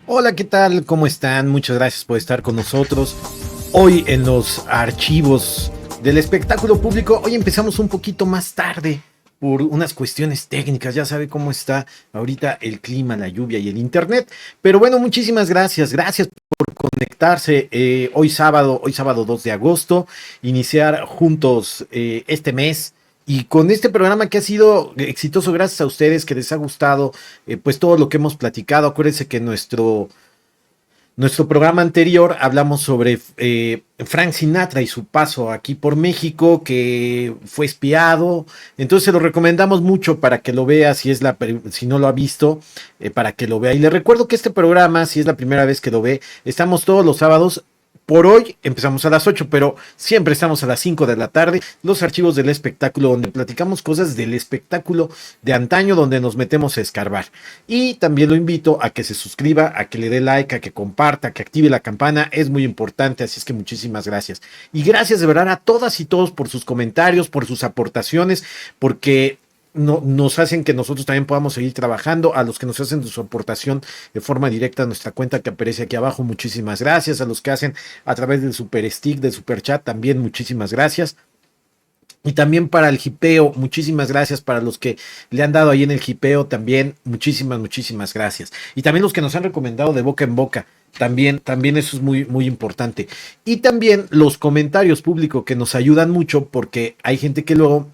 Hola, ¿qué tal? ¿Cómo están? Muchas gracias por estar con nosotros. Hoy en los archivos del espectáculo público, hoy empezamos un poquito más tarde por unas cuestiones técnicas. Ya sabe cómo está ahorita el clima, la lluvia y el internet. Pero bueno, muchísimas gracias. Gracias por conectarse hoy sábado 2 de agosto, iniciar juntos este mes. Y con este programa que ha sido exitoso gracias a ustedes, que les ha gustado pues todo lo que hemos platicado. Acuérdense que nuestro programa anterior hablamos sobre Frank Sinatra y su paso aquí por México, que fue espiado. Entonces se lo recomendamos mucho para que lo vea, si no lo ha visto, para que lo vea. Y le recuerdo que este programa, si es la primera vez que lo ve, estamos todos los sábados. Por hoy empezamos a las 8, pero siempre estamos a las 5 de la tarde. Los archivos del espectáculo, donde platicamos cosas del espectáculo de antaño, donde nos metemos a escarbar. Y también lo invito a que se suscriba, a que le dé like, a que comparta, a que active la campana. Es muy importante, así es que muchísimas gracias. Y gracias de verdad a todas y todos por sus comentarios, por sus aportaciones, porque nos hacen que nosotros también podamos seguir trabajando. A los que nos hacen su aportación de forma directa a nuestra cuenta que aparece aquí abajo, muchísimas gracias. A los que hacen a través del super stick, del super chat, también muchísimas gracias. Y también para el hipeo, muchísimas gracias. Para los que le han dado ahí en el hipeo, también muchísimas gracias. Y también los que nos han recomendado de boca en boca, también eso es muy importante. Y también los comentarios públicos que nos ayudan mucho, porque hay gente que luego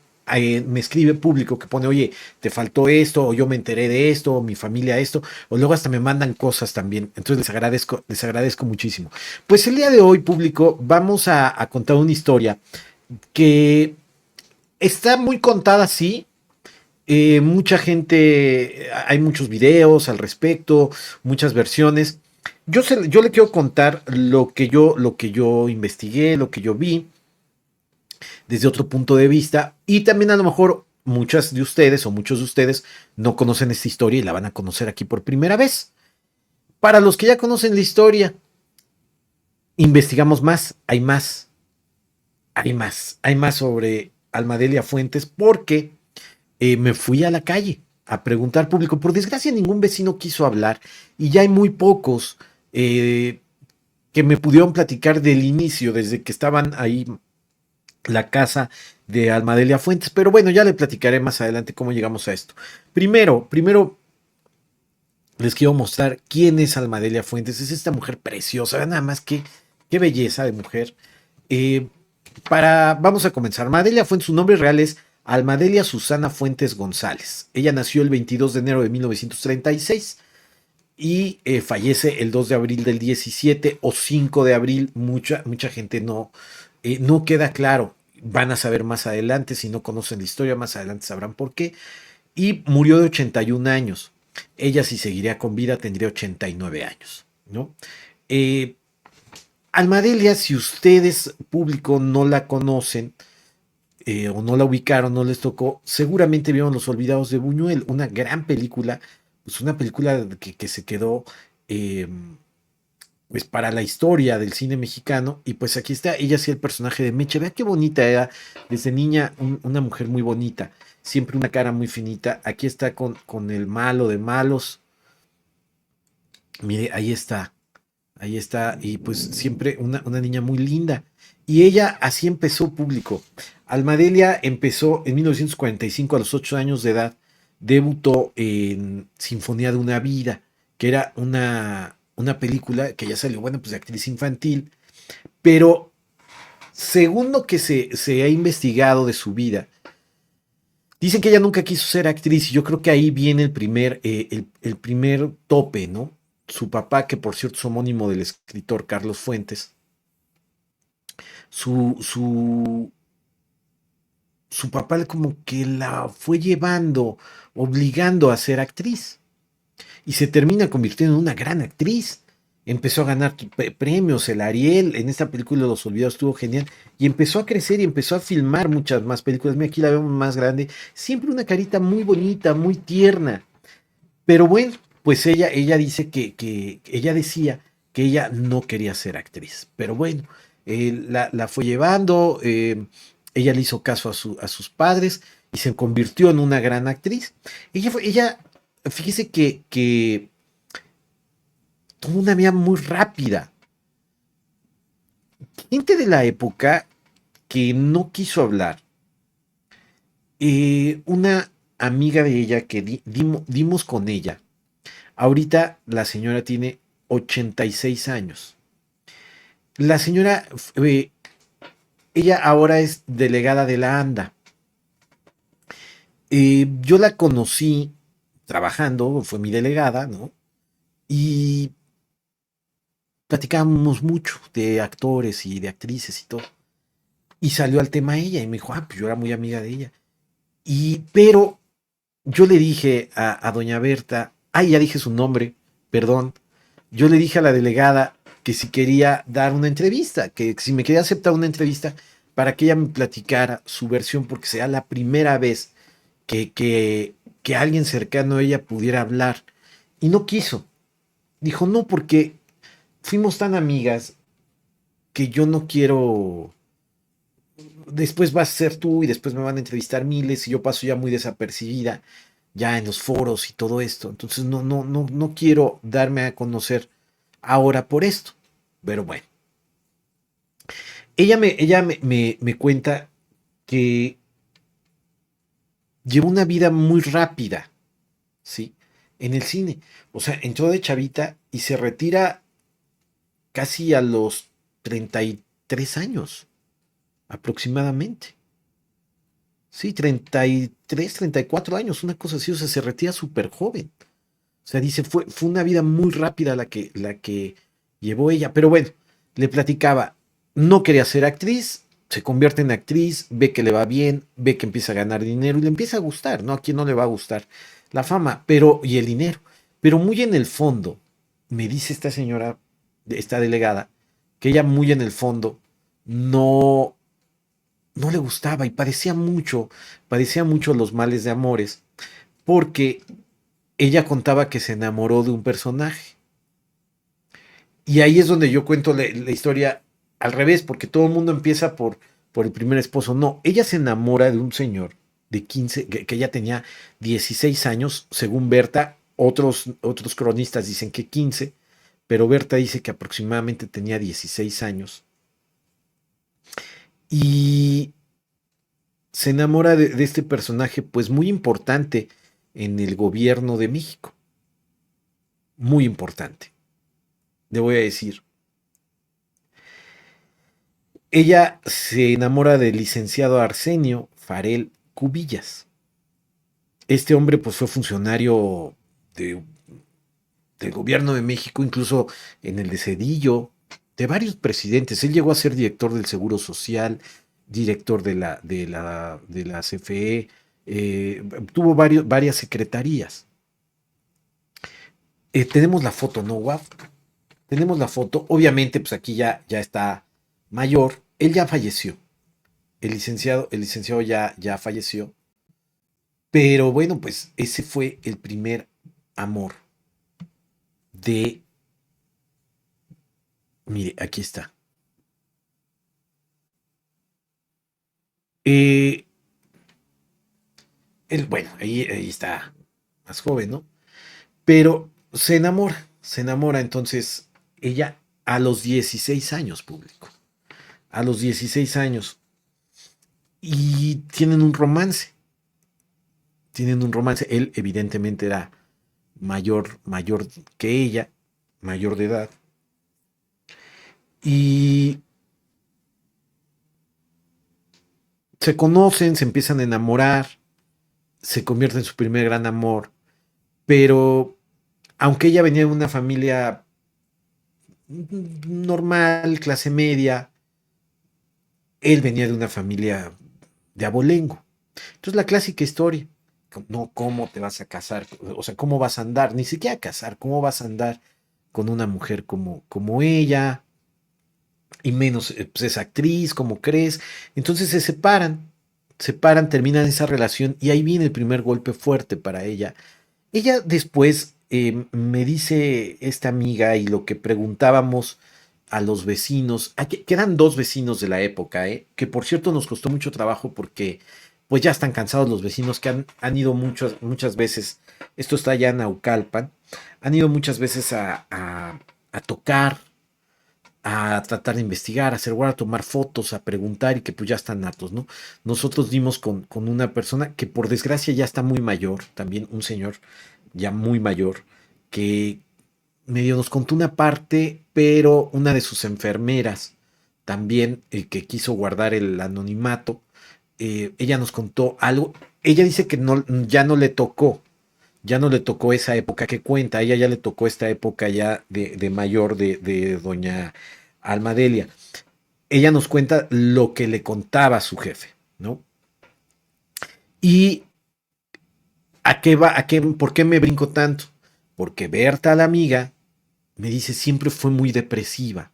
me escribe público que pone, oye, te faltó esto, o yo me enteré de esto, o mi familia esto, o luego hasta me mandan cosas también. Entonces les agradezco muchísimo. Pues el día de hoy, público, vamos a contar una historia que está muy contada, sí. Mucha gente, hay muchos videos al respecto, muchas versiones. Yo le quiero contar lo que yo investigué, lo que yo vi desde otro punto de vista, y también a lo mejor muchas de ustedes o muchos de ustedes no conocen esta historia y la van a conocer aquí por primera vez. Para los que ya conocen la historia, investigamos más, hay más sobre Alma Delia Fuentes, porque me fui a la calle a preguntar público. Por desgracia, ningún vecino quiso hablar y ya hay muy pocos que me pudieron platicar del inicio, desde que estaban ahí la casa de Alma Delia Fuentes. Pero bueno, ya le platicaré más adelante cómo llegamos a esto. Primero les quiero mostrar quién es Alma Delia Fuentes. Es esta mujer preciosa, vean nada más qué belleza de mujer. Vamos a comenzar. Alma Delia Fuentes, su nombre real es Alma Delia Susana Fuentes González. Ella nació el 22 de enero de 1936 y fallece el 2 de abril del 17 o 5 de abril. Mucha gente no queda claro. Van a saber más adelante, si no conocen la historia, más adelante sabrán por qué. Y murió de 81 años. Ella, si seguiría con vida, tendría 89 años, ¿no? Alma Delia, si ustedes, público, no la conocen, o no la ubicaron, no les tocó, seguramente vieron Los Olvidados de Buñuel, una gran película, pues una película que se quedó pues para la historia del cine mexicano. Y pues aquí está, ella sí, el personaje de Meche. Vea qué bonita era desde niña, una mujer muy bonita, siempre una cara muy finita. Aquí está con el malo de malos, Mire, ahí está, y pues siempre una niña muy linda. Y ella así empezó público. Almadelia empezó en 1945, a los 8 años de edad, debutó en Sinfonía de una Vida, que era una película que ya salió, bueno, pues de actriz infantil, pero según lo que se ha investigado de su vida, dicen que ella nunca quiso ser actriz y yo creo que ahí viene el primer tope, ¿no? Su papá, que por cierto es homónimo del escritor Carlos Fuentes, su, su, su papá como que la fue llevando, obligando a ser actriz y se termina convirtiendo en una gran actriz. Empezó a ganar premios, el Ariel, en esta película Los Olvidados estuvo genial, y empezó a crecer y empezó a filmar muchas más películas. Mira, aquí la vemos más grande, siempre una carita muy bonita, muy tierna. Pero bueno, pues ella dice que ella decía que ella no quería ser actriz. Pero bueno, la fue llevando, ella le hizo caso a sus padres y se convirtió en una gran actriz. Ella fíjese que tuvo una vida muy rápida. Gente de la época que no quiso hablar. Una amiga de ella que dimos con ella. Ahorita la señora tiene 86 años. La señora, ella ahora es delegada de la ANDA. Yo la conocí trabajando, fue mi delegada, ¿no? Y platicábamos mucho de actores y de actrices y todo. Y salió al tema ella y me dijo, pues yo era muy amiga de ella. Pero yo le dije a doña Berta, ya dije su nombre, perdón. Yo le dije a la delegada que si quería dar una entrevista, que si me quería aceptar una entrevista para que ella me platicara su versión, porque sea la primera vez que alguien cercano a ella pudiera hablar. Y no quiso. Dijo, no, porque fuimos tan amigas que yo no quiero. Después vas a ser tú y después me van a entrevistar miles y yo paso ya muy desapercibida ya en los foros y todo esto. Entonces no quiero darme a conocer ahora por esto. Pero bueno, ella me cuenta que llevó una vida muy rápida, ¿sí? En el cine. O sea, entró de chavita y se retira casi a los 33 años, aproximadamente. Sí, 33, 34 años, una cosa así, o sea, se retira súper joven. O sea, dice, fue una vida muy rápida la que llevó ella. Pero bueno, le platicaba, no quería ser actriz, se convierte en actriz, ve que le va bien, ve que empieza a ganar dinero y le empieza a gustar, ¿no? A quién no le va a gustar la fama, pero, y el dinero. Pero muy en el fondo, me dice esta señora, esta delegada, que ella muy en el fondo no, no le gustaba y padecía mucho los males de amores, porque ella contaba que se enamoró de un personaje. Y ahí es donde yo cuento la historia al revés, porque todo el mundo empieza por el primer esposo. No, ella se enamora de un señor de 15, que ella tenía 16 años, según Berta, otros cronistas dicen que 15, pero Berta dice que aproximadamente tenía 16 años. Y se enamora de este personaje, pues muy importante en el gobierno de México. Muy importante, le voy a decir. Ella se enamora del licenciado Arsenio Farel Cubillas. Este hombre pues fue funcionario de, del gobierno de México, incluso en el de Cedillo, de varios presidentes. Él llegó a ser director del Seguro Social, director de la CFE, tuvo varias secretarías. Tenemos la foto, ¿no, Waf? Tenemos la foto. Obviamente, pues aquí ya está mayor. Él ya falleció. El licenciado ya falleció. Pero bueno, pues ese fue el primer amor de. Mire, aquí está. Eh, bueno, ahí está más joven, ¿no? Pero se enamora. Se enamora entonces ella a los 16 años, público. A los 16 años. Y tienen un romance. Tienen un romance. Él evidentemente era mayor que ella, mayor de edad. Y se conocen, se empiezan a enamorar, se convierte en su primer gran amor. Pero aunque ella venía de una familia normal, clase media, él venía de una familia de abolengo. Entonces la clásica historia, no, ¿cómo te vas a casar? O sea, ¿cómo vas a andar? Ni siquiera casar, ¿cómo vas a andar con una mujer como ella? Y menos, pues es actriz, ¿cómo crees? Entonces se separan, terminan esa relación y ahí viene el primer golpe fuerte para ella. Ella después me dice esta amiga y lo que preguntábamos a los vecinos, que eran dos vecinos de la época, que por cierto nos costó mucho trabajo porque pues ya están cansados los vecinos que han ido muchas veces, esto está allá en Naucalpan, han ido muchas veces a tocar, a tratar de investigar, a hacer guarda, a tomar fotos, a preguntar y que pues ya están natos, ¿no? Nosotros dimos con una persona que por desgracia ya está muy mayor, también un señor ya muy mayor, que medio nos contó una parte, pero una de sus enfermeras también, que quiso guardar el anonimato, ella nos contó algo, ella dice que no, ya no le tocó esa época que cuenta, a ella ya le tocó esta época ya de mayor de doña Almadelia. Ella nos cuenta lo que le contaba a su jefe, ¿no? Y a qué va, por qué me brinco tanto, porque Berta, la amiga, me dice siempre fue muy depresiva.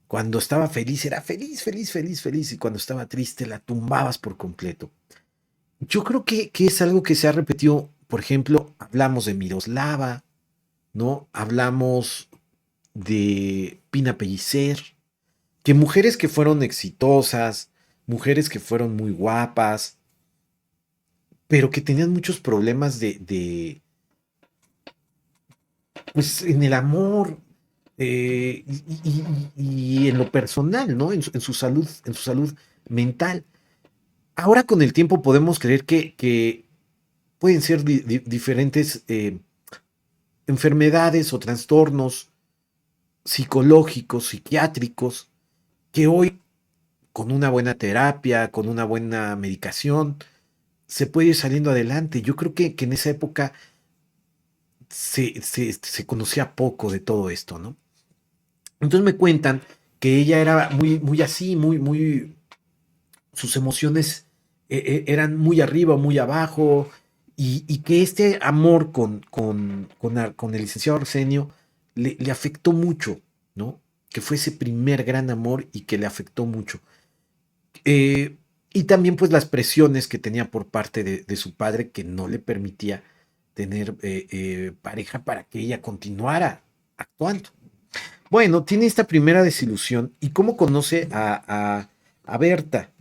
Cuando estaba feliz era feliz, feliz, feliz, feliz, y cuando estaba triste la tumbabas por completo. Yo creo que es algo que se ha repetido, por ejemplo, hablamos de Miroslava, ¿no? Hablamos de Pina Pellicer, que mujeres que fueron exitosas, mujeres que fueron muy guapas, pero que tenían muchos problemas pues en el amor, y en lo personal, ¿no? En su salud mental. Ahora con el tiempo podemos creer que pueden ser diferentes enfermedades o trastornos psicológicos, psiquiátricos, que hoy con una buena terapia, con una buena medicación, se puede ir saliendo adelante. Yo creo que en esa época se conocía poco de todo esto, ¿no? Entonces me cuentan que ella era muy, muy así, sus emociones eran muy arriba, muy abajo, y que este amor con el licenciado Arsenio le afectó mucho, ¿no? Que fue ese primer gran amor y que le afectó mucho. Eh, y también pues las presiones que tenía por parte de su padre que no le permitía tener pareja para que ella continuara actuando. Bueno, tiene esta primera desilusión y cómo conoce a Berta.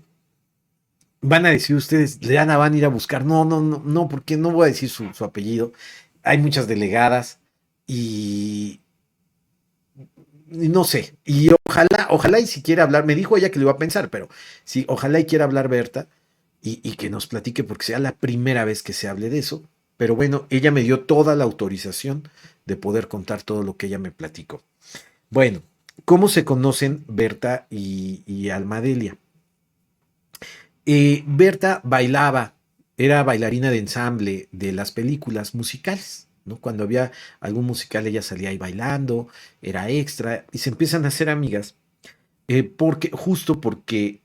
Van a decir ustedes, Leana, van a ir a buscar. No, no, no, no, porque no voy a decir su apellido. Hay muchas delegadas y, y no sé. Y ojalá y si quiere hablar, me dijo ella que lo iba a pensar, pero sí, ojalá y quiera hablar Berta y que nos platique porque sea la primera vez que se hable de eso. Pero bueno, ella me dio toda la autorización de poder contar todo lo que ella me platicó. Bueno, ¿cómo se conocen Berta y Almadelia? Berta bailaba, era bailarina de ensamble de las películas musicales, ¿no? Cuando había algún musical ella salía ahí bailando, era extra, y se empiezan a hacer amigas, justo porque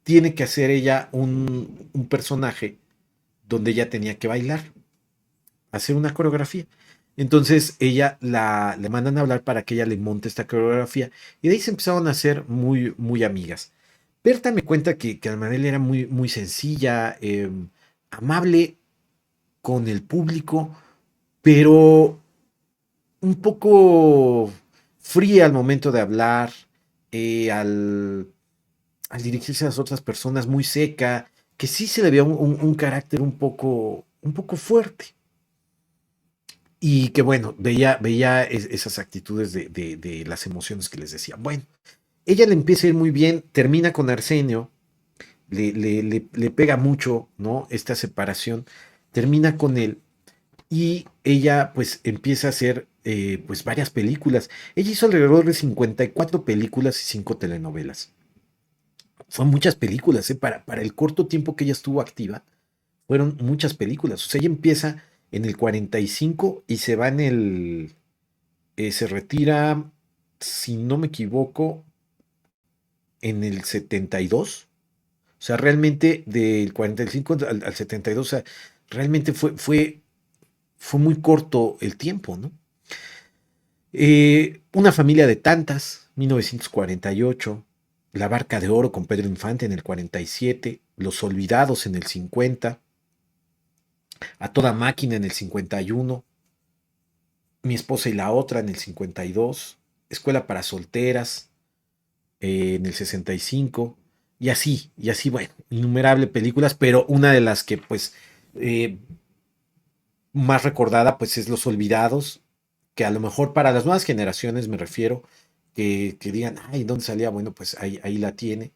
tiene que hacer ella un personaje donde ella tenía que bailar, hacer una coreografía. Entonces le mandan a hablar para que ella le monte esta coreografía y de ahí se empezaron a hacer muy, muy amigas. Berta me cuenta que Almadel era muy, muy sencilla, amable con el público, pero un poco fría al momento de hablar, al dirigirse a las otras personas, muy seca, que sí se le veía un carácter un poco fuerte. y que bueno, veía esas actitudes de las emociones que les decía. Bueno, ella le empieza a ir muy bien, termina con Arsenio, le pega mucho, ¿no? Esta separación, termina con él y ella pues empieza a hacer pues varias películas. Ella hizo alrededor de 54 películas y 5 telenovelas. Fueron muchas películas, ¿eh? Para el corto tiempo que ella estuvo activa, fueron muchas películas. O sea, ella empieza en el 45 y se va se retira, si no me equivoco, en el 72. O sea, realmente del 45 al 72, o sea, realmente fue muy corto el tiempo, ¿no? Una familia de tantas, 1948, La Barca de Oro con Pedro Infante en el 47, Los Olvidados en el 50, A Toda Máquina en el 51, Mi Esposa y la Otra en el 52, Escuela para Solteras en el 65, y así, bueno, innumerables películas, pero una de las que pues eh, más recordada pues es Los Olvidados, que a lo mejor para las nuevas generaciones me refiero, que digan, ay, ¿dónde salía? Bueno, pues ahí la tiene.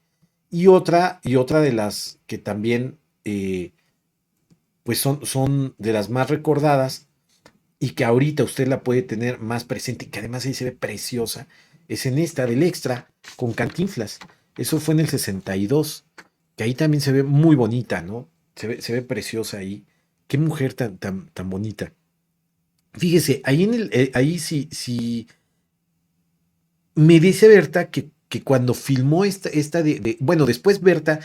Y otra de las que también pues son de las más recordadas y que ahorita usted la puede tener más presente y que además ahí se ve preciosa, es en esta del Extra con Cantinflas. Eso fue en el 62, que ahí también se ve muy bonita, ¿no? Se ve preciosa ahí. Qué mujer tan bonita. Fíjese, ahí sí, me dice Berta que cuando filmó esta bueno, después Berta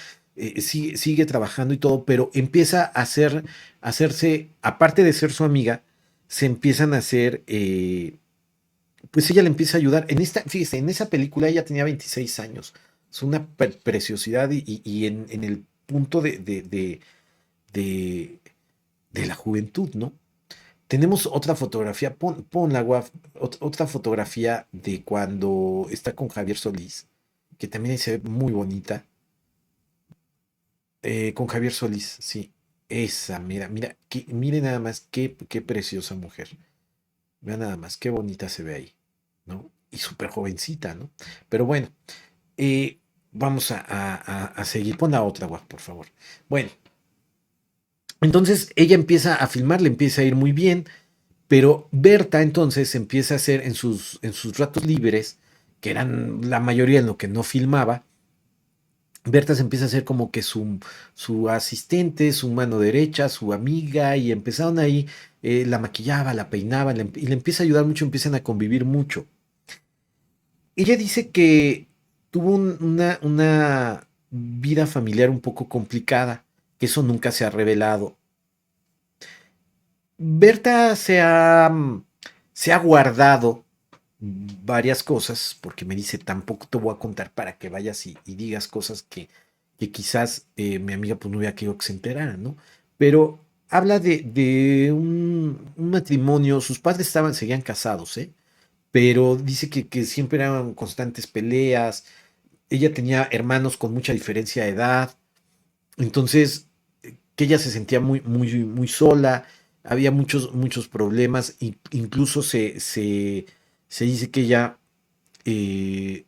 sigue trabajando y todo, pero empieza hacerse, aparte de ser su amiga, se empiezan a hacer, pues ella le empieza a ayudar. Fíjese, en esa película ella tenía 26 años. Es una preciosidad y en el punto de, de la juventud, ¿no? Tenemos otra fotografía, ponla, Guaf, otra fotografía de cuando está con Javier Solís, que también se ve muy bonita. Con Javier Solís, sí. Esa, mira, mire nada más qué preciosa mujer. Vea nada más, qué bonita se ve ahí, ¿no? Y súper jovencita, ¿no? Pero bueno, eh, vamos a seguir. Pon la otra, Guaf, por favor. Bueno, entonces ella empieza a filmar, le empieza a ir muy bien. Pero Berta entonces empieza a hacer en sus ratos libres, que eran la mayoría en lo que no filmaba, Berta se empieza a hacer como que su asistente, su mano derecha, su amiga, y empezaron ahí, la maquillaba, la peinaba, y le empieza a ayudar mucho, empiezan a convivir mucho. Ella dice que tuvo una vida familiar un poco complicada, que eso nunca se ha revelado. Berta se ha guardado varias cosas, porque me dice, tampoco te voy a contar para que vayas y digas cosas que quizás mi amiga pues no hubiera querido que se enterara, ¿no? Pero habla de un matrimonio, sus padres seguían casados, ¿eh? Pero dice que siempre eran constantes peleas, ella tenía hermanos con mucha diferencia de edad, entonces que ella se sentía muy sola, había muchos problemas, incluso se dice que ella eh,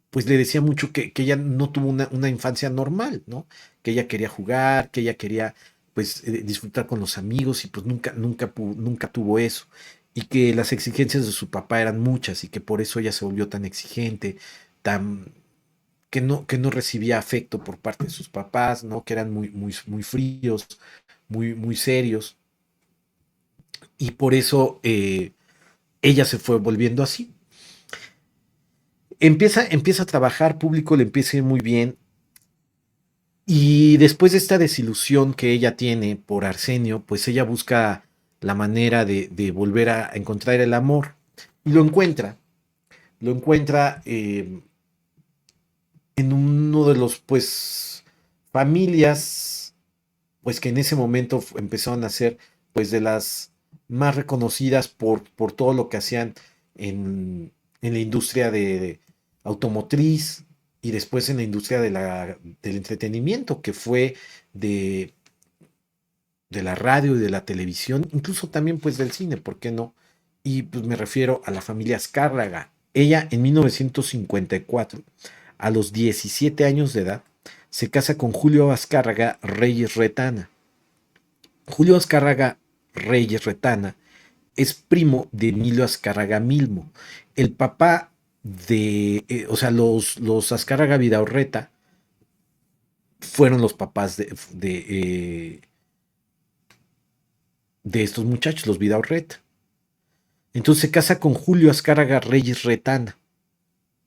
pues le decía mucho que ella no tuvo una infancia normal, ¿no? Que ella quería jugar, que ella quería pues disfrutar con los amigos y pues nunca tuvo eso. Y que las exigencias de su papá eran muchas y que por eso ella se volvió tan exigente, tan, que no recibía afecto por parte de sus papás, ¿no? Que eran muy fríos, muy serios. Y por eso ella se fue volviendo así. Empieza a trabajar, público le empieza a ir muy bien. Y después de esta desilusión que ella tiene por Arsenio, pues ella busca la manera de volver a encontrar el amor. Y lo encuentra. Lo encuentra en uno de los, pues, familias, pues que en ese momento empezaron a ser, pues, de las más reconocidas por todo lo que hacían en la industria de automotriz y después en la industria del entretenimiento, que fue de de la radio y de la televisión, incluso también pues del cine, ¿por qué no? Y pues me refiero a la familia Azcárraga. Ella en 1954, a los 17 años de edad, se casa con Julio Azcárraga Reyes Retana. Julio Azcárraga Reyes Retana es primo de Emilio Azcárraga Milmo. El papá o sea, los Azcárraga Vidaurreta fueron los papás de estos muchachos, los Vidaurreta. Entonces se casa con Julio Azcárraga Reyes Retana,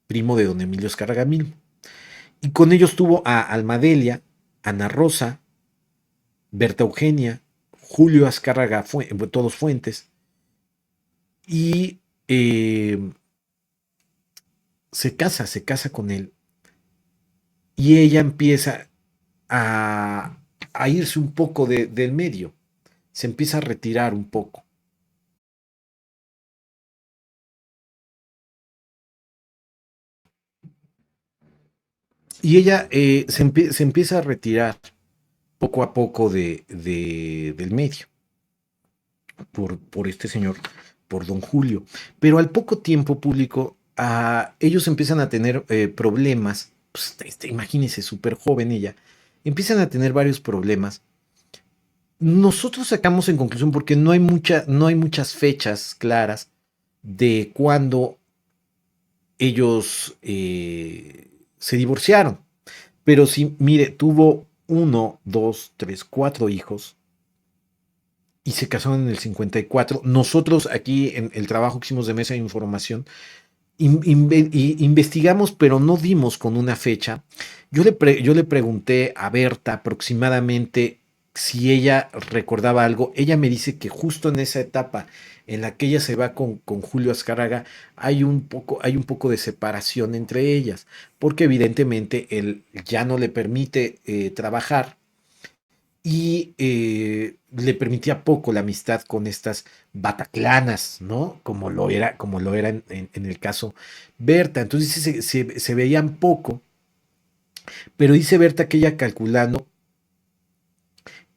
primo de don Emilio Azcárraga Milmo. Y con ellos tuvo a Almadelia, Ana Rosa, Berta Eugenia, Julio Azcárraga, todos Fuentes, y se casa con él. Y ella empieza a irse un poco del medio, se empieza a retirar un poco. Y ella se empieza a retirar poco a poco del medio por este señor, por don Julio. Pero al poco tiempo público, ellos empiezan a tener problemas. Pues, imagínense, súper joven ella. Empiezan a tener varios problemas. Nosotros sacamos en conclusión, porque no hay muchas fechas claras de cuándo ellos se divorciaron. Pero sí, mire, tuvo 1, 2, 3, 4 hijos y se casaron en el 54. Nosotros aquí en el trabajo que hicimos de mesa de información, investigamos, pero no dimos con una fecha. Yo le pregunté a Berta aproximadamente si ella recordaba algo. Ella me dice que justo en esa etapa en la que ella se va con Julio Azcárraga, hay un poco de separación entre ellas, porque evidentemente él ya no le permite trabajar y le permitía poco la amistad con estas bataclanas, ¿no? Como lo era en el caso Berta. Entonces se veían poco, pero dice Berta que ella calculando,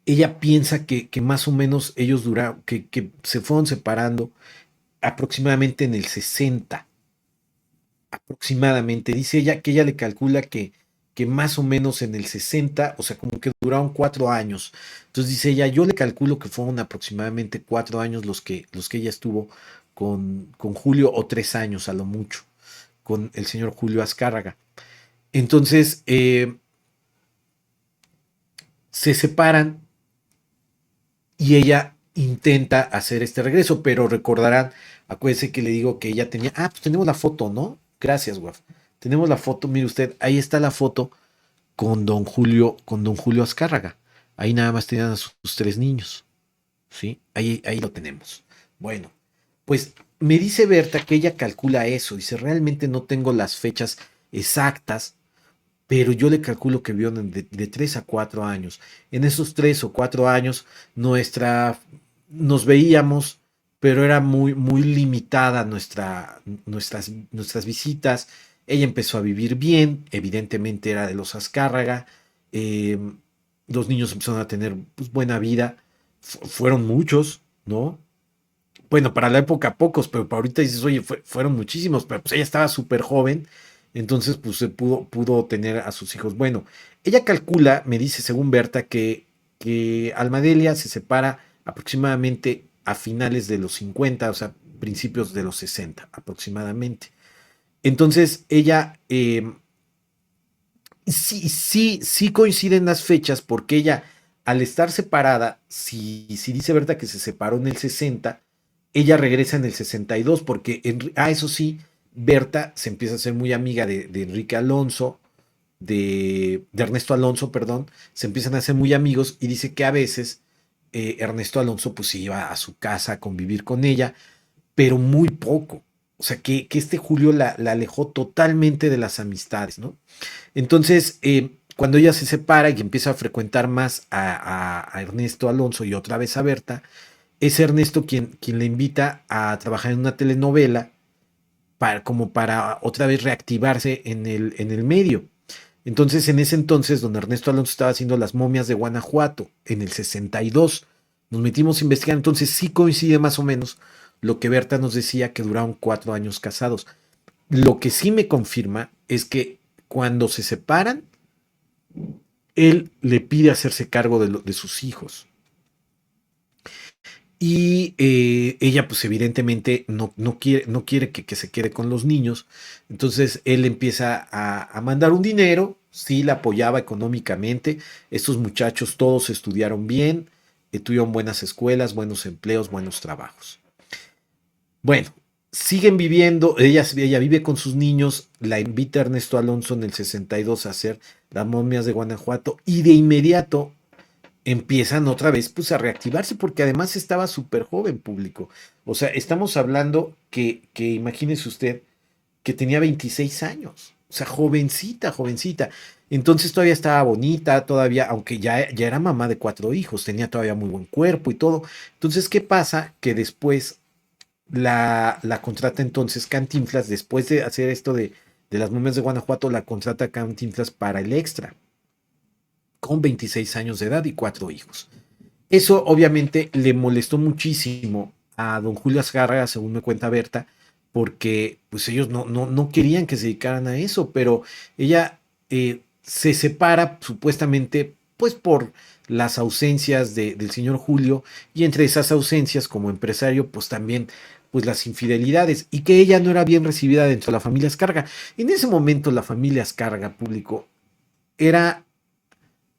ella piensa que más o menos ellos duraron, que se fueron separando aproximadamente en el 60, aproximadamente. Dice ella que ella le calcula que más o menos en el 60, o sea, como que duraron 4 años. Entonces dice ella, yo le calculo que fueron aproximadamente 4 años los que ella estuvo con Julio, o 3 años a lo mucho, con el señor Julio Azcárraga. Entonces, se separan y ella intenta hacer este regreso, pero recordarán, acuérdense que le digo que ella tenía, pues tenemos la foto, ¿no? Gracias, Waf. Tenemos la foto, mire usted, ahí está la foto con don Julio Azcárraga. Ahí nada más tenían a sus 3 niños, ¿sí? Ahí lo tenemos. Bueno, pues me dice Berta que ella calcula eso, dice, realmente no tengo las fechas exactas, pero yo le calculo que vieron de 3 a 4 años. En esos 3 o 4 años nos veíamos, pero era muy, muy limitada nuestras visitas. Ella empezó a vivir bien, evidentemente era de los Azcárraga. eh, los niños empezaron a tener pues, buena vida. Fueron muchos, ¿no? Bueno, para la época pocos, pero para ahorita dices, oye, fueron muchísimos, pero pues ella estaba súper joven, entonces pues se pudo tener a sus hijos. Bueno, ella calcula, me dice según Berta, que Almadelia se separa aproximadamente a finales de los 50, o sea, principios de los 60 aproximadamente. Entonces ella, sí coinciden las fechas, porque ella, al estar separada, si dice Berta que se separó en el 60, ella regresa en el 62, porque, eso sí, Berta se empieza a ser muy amiga de Enrique Alonso, de Ernesto Alonso, perdón, se empiezan a hacer muy amigos, y dice que a veces Ernesto Alonso pues se iba a su casa a convivir con ella, pero muy poco. O sea, que este Julio la alejó totalmente de las amistades, ¿no? Entonces, cuando ella se separa y empieza a frecuentar más a Ernesto Alonso y otra vez a Berta, es Ernesto quien le invita a trabajar en una telenovela como para otra vez reactivarse en el medio. Entonces, en ese entonces, don Ernesto Alonso estaba haciendo Las momias de Guanajuato, en el 62. Nos metimos a investigar, entonces sí coincide más o menos lo que Berta nos decía, que duraron 4 años casados. Lo que sí me confirma es que cuando se separan, él le pide hacerse cargo de sus hijos. Y ella, pues evidentemente no quiere que se quede con los niños. Entonces él empieza a mandar un dinero, sí la apoyaba económicamente. Estos muchachos todos estudiaron bien, tuvieron buenas escuelas, buenos empleos, buenos trabajos. Bueno, siguen viviendo, ella vive con sus niños, la invita Ernesto Alonso en el 62 a hacer Las momias de Guanajuato y de inmediato empiezan otra vez pues a reactivarse porque además estaba súper joven público. O sea, estamos hablando que imagínese usted que tenía 26 años. O sea, jovencita, jovencita. Entonces todavía estaba bonita, todavía, aunque ya era mamá de 4 hijos, tenía todavía muy buen cuerpo y todo. Entonces, ¿qué pasa? Que después la contrata entonces Cantinflas, después de hacer esto de las momias de Guanajuato, la contrata Cantinflas para el extra, con 26 años de edad y 4 hijos. Eso obviamente le molestó muchísimo a don Julio Azcárraga, según me cuenta Berta, porque pues ellos no querían que se dedicaran a eso, pero ella se separa supuestamente pues por las ausencias del señor Julio, y entre esas ausencias como empresario pues también pues las infidelidades, y que ella no era bien recibida dentro de la familia Azcárraga. En ese momento la familia Azcárraga público era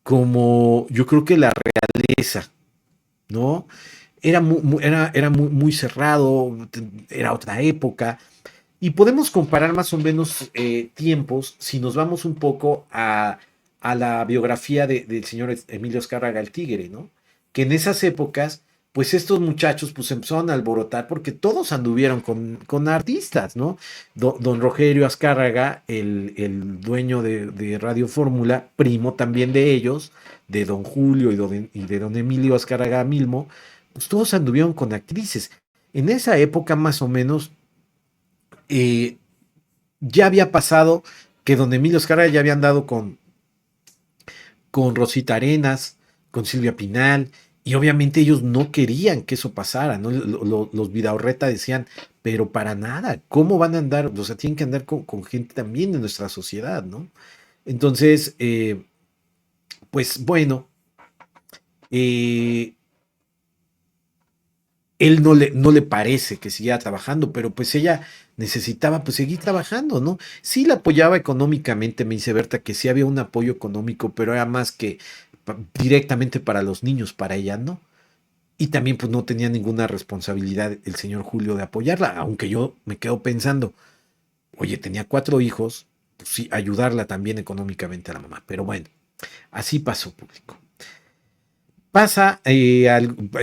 como yo creo que la realeza, ¿no? Era muy cerrado, era otra época, y podemos comparar más o menos tiempos si nos vamos un poco a la biografía del señor Emilio Azcárraga el Tigre, ¿no? Que en esas épocas, pues estos muchachos pues empezaron a alborotar porque todos anduvieron con artistas, ¿no? Don Rogelio Azcárraga, el dueño de Radio Fórmula, primo también de ellos, de don Julio y de don Emilio Azcárraga Milmo, pues todos anduvieron con actrices. En esa época más o menos eh, ya había pasado que don Emilio Azcárraga ya había andado con Rosita Arenas, con Silvia Pinal, y obviamente ellos no querían que eso pasara, ¿no? Los Vidaurreta decían, pero para nada, ¿cómo van a andar? O sea, tienen que andar con gente también de nuestra sociedad, ¿no? Entonces, pues bueno, eh, él no le parece que siguiera trabajando, pero pues ella necesitaba pues seguir trabajando, ¿no? Sí la apoyaba económicamente, me dice Berta, que sí había un apoyo económico, pero era más que directamente para los niños, para ella no. Y también pues no tenía ninguna responsabilidad el señor Julio de apoyarla, aunque yo me quedo pensando, oye, tenía 4 hijos, pues sí, ayudarla también económicamente a la mamá, pero bueno, así pasó público. Pasa,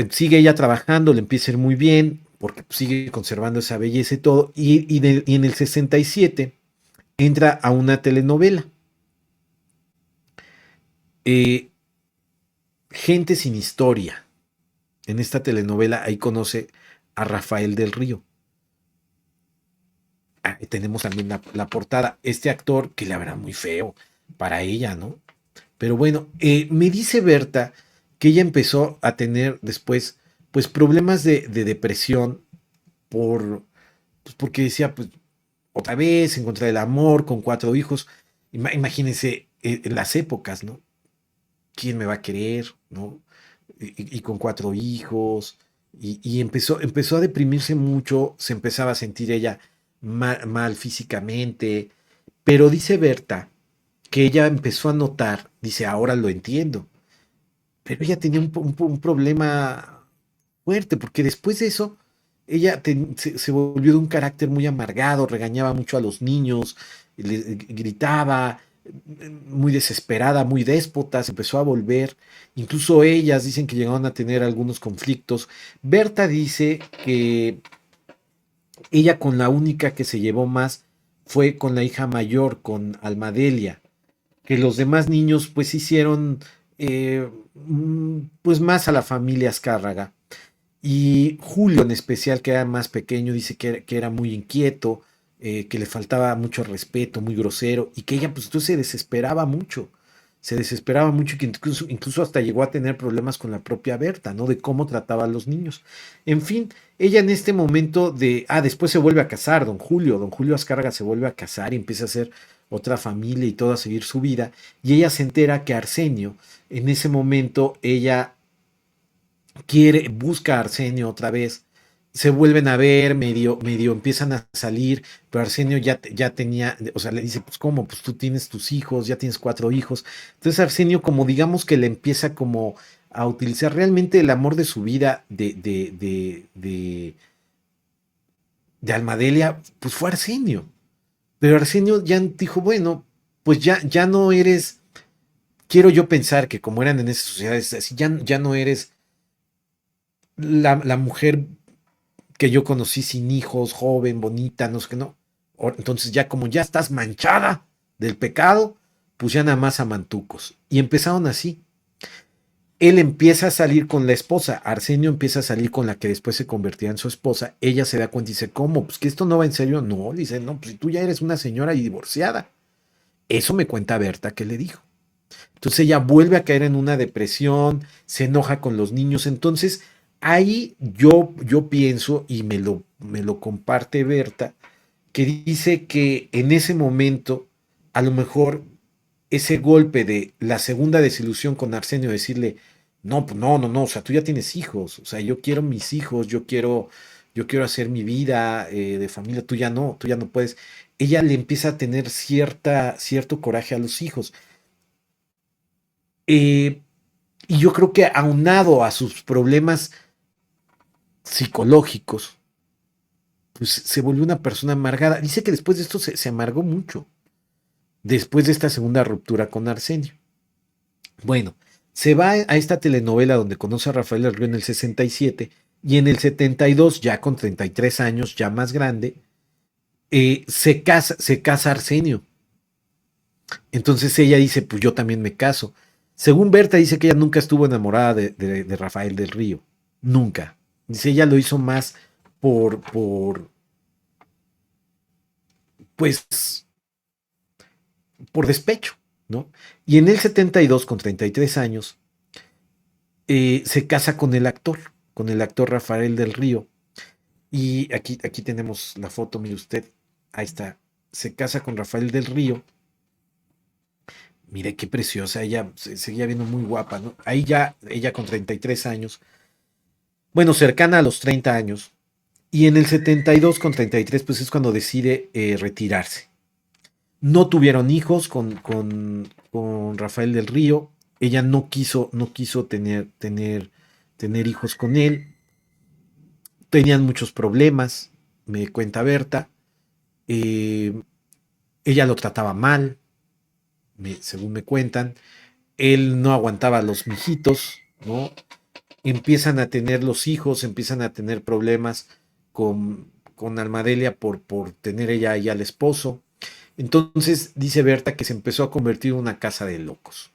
sigue ella trabajando, le empieza a ir muy bien, porque sigue conservando esa belleza y todo, y en el 67 entra a una telenovela, eh, Gente sin historia. En esta telenovela ahí conoce a Rafael del Río. Tenemos también la portada, este actor que la verdad muy feo para ella, ¿no? Pero bueno, me dice Berta que ella empezó a tener después, pues, problemas de depresión pues, porque decía, pues, otra vez encontrar el amor con 4 hijos. Imagínense en las épocas, ¿no? ¿Quién me va a querer, no? Y con 4 hijos. Y empezó a deprimirse mucho, se empezaba a sentir ella mal físicamente. Pero dice Berta que ella empezó a notar, dice, ahora lo entiendo, pero ella tenía un problema fuerte, porque después de eso, ella se volvió de un carácter muy amargado, regañaba mucho a los niños, gritaba, muy desesperada, muy déspota, se empezó a volver. Incluso ellas dicen que llegaron a tener algunos conflictos. Berta dice que ella con la única que se llevó más fue con la hija mayor, con Almadelia, que los demás niños pues hicieron pues más a la familia Azcárraga. Y Julio en especial, que era más pequeño, dice que era muy inquieto, que le faltaba mucho respeto, muy grosero, y que ella pues entonces se desesperaba mucho. se desesperaba mucho y que incluso hasta llegó a tener problemas con la propia Berta, ¿no? De cómo trataba a los niños. En fin, ella en este momento después se vuelve a casar, don Julio Azcárraga se vuelve a casar y empieza a hacer otra familia y todo a seguir su vida. Y ella se entera que Arsenio, en ese momento, ella busca a Arsenio otra vez, se vuelven a ver, medio empiezan a salir, pero Arsenio ya tenía, o sea, le dice, pues cómo, pues tú tienes tus hijos, ya tienes 4 hijos. Entonces Arsenio como digamos que le empieza como a utilizar realmente el amor de su vida de Almadelia, pues fue Arsenio. Pero Arsenio ya dijo, bueno, pues ya no eres, quiero yo pensar que como eran en esas sociedades así, ya no eres la mujer que yo conocí sin hijos, joven, bonita, no sé qué, no. Entonces ya como ya estás manchada del pecado, pues ya nada más a mantucos. Y empezaron así. Él empieza a salir con la esposa, Arsenio empieza a salir con la que después se convertía en su esposa, ella se da cuenta y dice, ¿cómo? Pues que esto no va en serio. No, dice, no, pues si tú ya eres una señora y divorciada. Eso me cuenta Berta que le dijo. Entonces ella vuelve a caer en una depresión, se enoja con los niños. Entonces ahí yo pienso, y me lo comparte Berta, que dice que en ese momento, a lo mejor ese golpe de la segunda desilusión con Arsenio, decirle, no, pues no, o sea, tú ya tienes hijos, o sea, yo quiero mis hijos, yo quiero hacer mi vida de familia, tú ya no puedes. Ella le empieza a tener cierto coraje a los hijos. Eh, y yo creo que aunado a sus problemas psicológicos, pues se volvió una persona amargada. Dice que después de esto se amargó mucho, después de esta segunda ruptura con Arsenio. Bueno, se va a esta telenovela donde conoce a Rafael del Río en el 67 y en el 72, ya con 33 años, ya más grande, se casa Arsenio. Entonces ella dice, pues yo también me caso. Según Berta dice que ella nunca estuvo enamorada de Rafael del Río. Nunca. Dice, ella lo hizo más pues, por despecho, ¿no? Y en el 72, con 33 años, se casa con el actor Rafael del Río. Y aquí tenemos la foto, mire usted, ahí está. Se casa con Rafael del Río. Mire qué preciosa, ella se seguía viendo muy guapa, ¿no? Ahí ya, ella con 33 años, bueno, cercana a los 30 años, y en el 72 con 33, pues es cuando decide retirarse. No tuvieron hijos con Rafael del Río, ella no quiso tener hijos con él, tenían muchos problemas, me cuenta Berta, eh, ella lo trataba mal, según me cuentan, él no aguantaba a los mijitos, ¿no? Empiezan a tener los hijos, empiezan a tener problemas con Almadelia por tener ella ahí al esposo. Entonces dice Berta que se empezó a convertir en una casa de locos.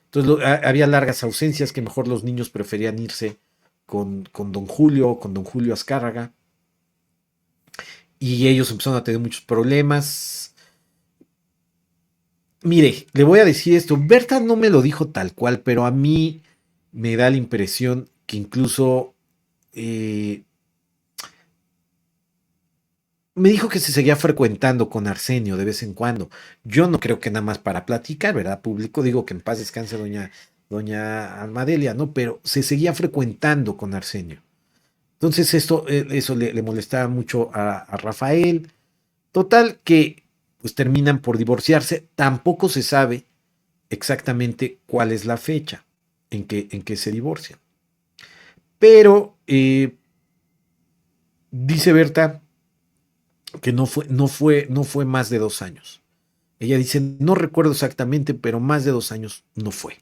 Entonces había largas ausencias que mejor los niños preferían irse con don Julio Azcárraga, y ellos empezaron a tener muchos problemas. Mire, le voy a decir esto, Berta no me lo dijo tal cual, pero a mí me da la impresión que incluso eh, me dijo que se seguía frecuentando con Arsenio de vez en cuando. Yo no creo que nada más para platicar, ¿verdad? Público, digo que en paz descanse doña Almadelia, ¿no? Pero se seguía frecuentando con Arsenio. Entonces eso le molestaba mucho a Rafael. Total que pues terminan por divorciarse. Tampoco se sabe exactamente cuál es la fecha en que se divorcian. Pero dice Berta que no fue más de 2 años. Ella dice, no recuerdo exactamente, pero más de 2 años no fue.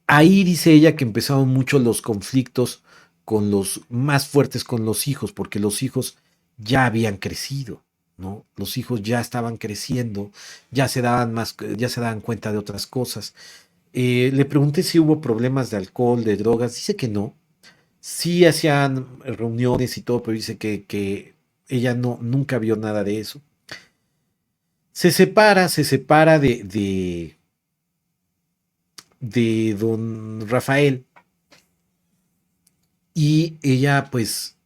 Ahí dice ella que empezaron mucho los conflictos con los más fuertes con los hijos, porque los hijos ya habían crecido, ¿no? Los hijos ya estaban creciendo, ya se daban cuenta de otras cosas. Le pregunté si hubo problemas de alcohol, de drogas, dice que no. Sí hacían reuniones y todo, pero dice que ella nunca vio nada de eso. Se separa de don Rafael y ella pues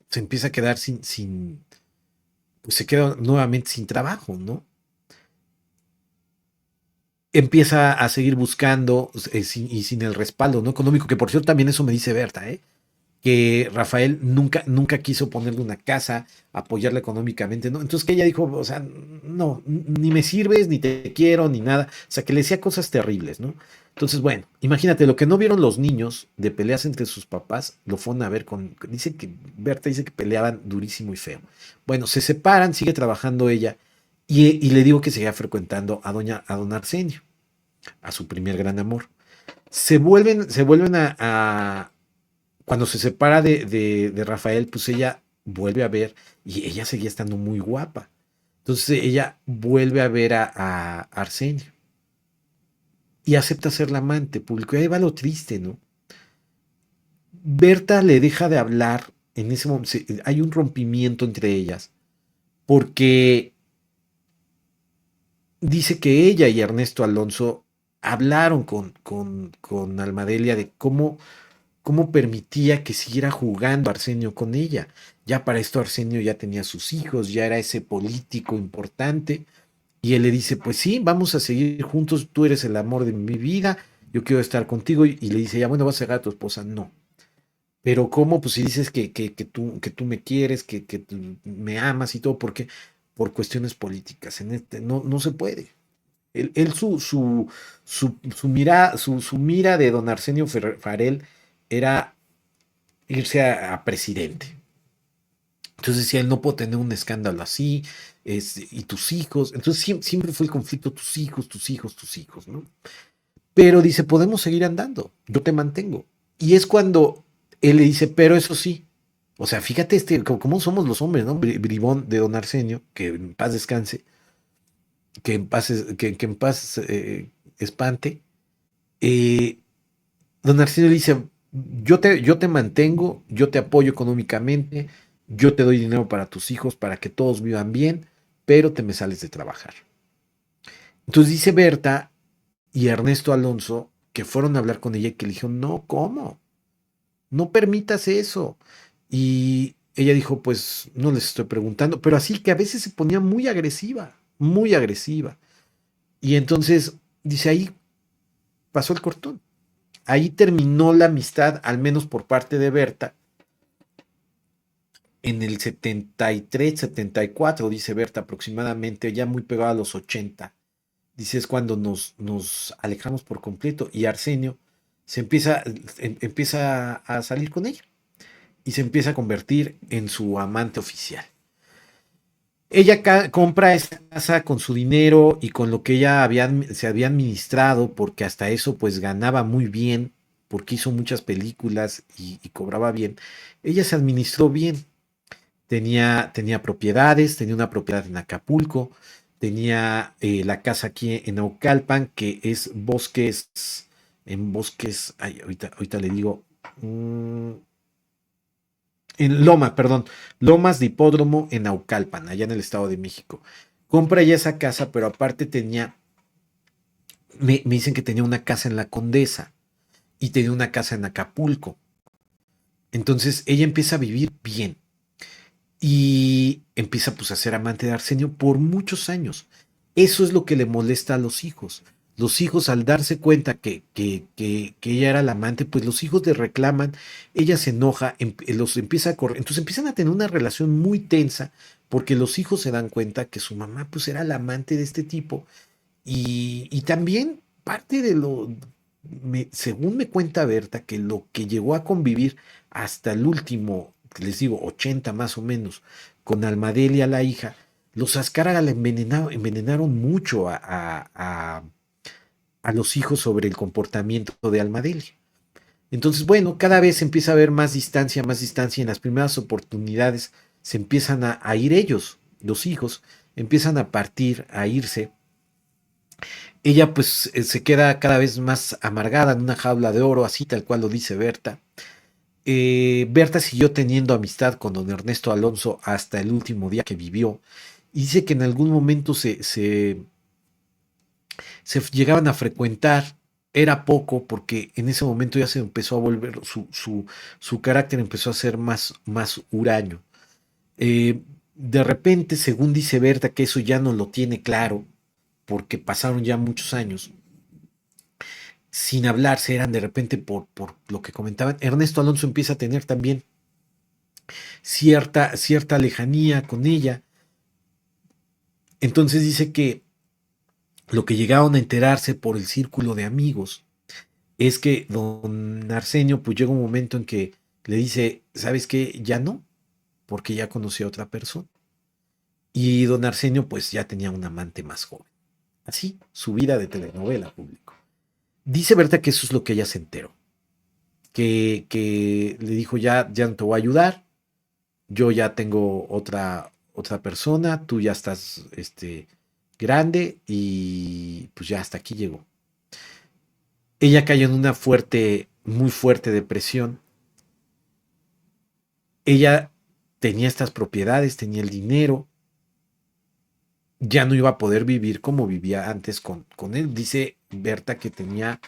se empieza a quedar pues se queda nuevamente sin trabajo, ¿no? Empieza a seguir buscando y sin el respaldo, ¿no? Económico, que por cierto también eso me dice Berta, ¿eh? Que Rafael nunca quiso ponerle una casa, apoyarla económicamente, ¿no? Entonces que ella dijo, o sea, no, ni me sirves, ni te quiero, ni nada. O sea, que le decía cosas terribles, ¿no? Entonces, bueno, imagínate, lo que no vieron los niños de peleas entre sus papás, lo fueron a ver dice que, Berta dice que peleaban durísimo y feo. Bueno, se separan, sigue trabajando ella, y le digo que seguía frecuentando a don Arsenio, a su primer gran amor. Se vuelven cuando se separa de Rafael, pues ella vuelve a ver y ella seguía estando muy guapa. Entonces ella vuelve a ver a Arsenio y acepta ser la amante público. Y ahí va lo triste, ¿no? Berta le deja de hablar en ese momento. Hay un rompimiento entre ellas porque dice que ella y Ernesto Alonso hablaron con Almadelia de cómo permitía que siguiera jugando Arsenio con ella. Ya para esto Arsenio ya tenía sus hijos, ya era ese político importante. Y él le dice, pues sí, vamos a seguir juntos, tú eres el amor de mi vida, yo quiero estar contigo. Y le dice, ya bueno, vas a dejar a tu esposa. No. Pero ¿cómo? Pues si dices que tú me quieres, que tú me amas y todo, ¿por qué? Por cuestiones políticas. No se puede. Él su mira de don Arsenio Farel era irse a presidente. Entonces decía, él no puedo tener un escándalo así, y tus hijos. Entonces siempre fue el conflicto, tus hijos, tus hijos, tus hijos, ¿no? Pero dice, podemos seguir andando, yo te mantengo. Y es cuando él le dice, pero eso sí, o sea, fíjate cómo somos los hombres, ¿no? Bribón de don Arsenio, que en paz descanse, que en paz espante. eh, Don Arsenio le dice, yo te mantengo, yo te apoyo económicamente, yo te doy dinero para tus hijos, para que todos vivan bien, pero te me sales de trabajar. Entonces dice Berta y Ernesto Alonso que fueron a hablar con ella y que le dijeron, no, ¿cómo? No permitas eso. Y ella dijo, pues no les estoy preguntando, pero así que a veces se ponía muy agresiva, muy agresiva. Y entonces dice, ahí pasó el cortón. Ahí terminó la amistad, al menos por parte de Berta, en el 73, 74, dice Berta, aproximadamente, ya muy pegado a los 80. Dice, es cuando nos alejamos por completo y Arsenio empieza a salir con ella y se empieza a convertir en su amante oficial. Ella compra esa casa con su dinero y con lo que ella se había administrado, porque hasta eso pues ganaba muy bien, porque hizo muchas películas y cobraba bien. Ella se administró bien, tenía propiedades, tenía una propiedad en Acapulco, tenía la casa aquí en Naucalpan, que es bosques, ay, ahorita le digo, en perdón, Lomas de Hipódromo en Naucalpan, allá en el Estado de México. Compra ya esa casa, pero aparte me dicen que tenía una casa en La Condesa y tenía una casa en Acapulco. Entonces ella empieza a vivir bien y empieza pues a ser amante de Arsenio por muchos años. Eso es lo que le molesta a los hijos. Los hijos al darse cuenta que ella era la amante, pues los hijos le reclaman, ella se enoja, los empieza a correr, entonces empiezan a tener una relación muy tensa porque los hijos se dan cuenta que su mamá pues era la amante de este tipo y también parte de según me cuenta Berta, que lo que llegó a convivir hasta el último, les digo, 80 más o menos, con Almadelia, la hija, los Azcárraga le envenenaron mucho a los hijos sobre el comportamiento de Almadelia. Entonces, bueno, cada vez empieza a haber más distancia, y en las primeras oportunidades se empiezan a ir ellos, los hijos, empiezan a partir, a irse. Ella pues se queda cada vez más amargada en una jaula de oro, así tal cual lo dice Berta. Berta siguió teniendo amistad con don Ernesto Alonso hasta el último día que vivió y dice que en algún momento se llegaban a frecuentar era poco porque en ese momento ya se empezó a volver, su carácter empezó a ser más huraño. De repente, según dice Berta, que eso ya no lo tiene claro, porque pasaron ya muchos años sin hablarse, eran de repente por lo que comentaban. Ernesto Alonso empieza a tener también cierta lejanía con ella. Entonces dice que lo que llegaron a enterarse por el círculo de amigos es que don Arsenio, pues llega un momento en que le dice, ¿sabes qué? Ya no, porque ya conocí a otra persona. Y don Arsenio, pues ya tenía un amante más joven. Así, su vida de telenovela público. Dice Berta que eso es lo que ella se enteró. Que le dijo, ya no te voy a ayudar, yo ya tengo otra persona, tú ya estás grande y pues ya hasta aquí llegó. Ella cayó en una muy fuerte depresión. Ella tenía estas propiedades, tenía el dinero, ya no iba a poder vivir como vivía antes con él. Dice Berta que tenía,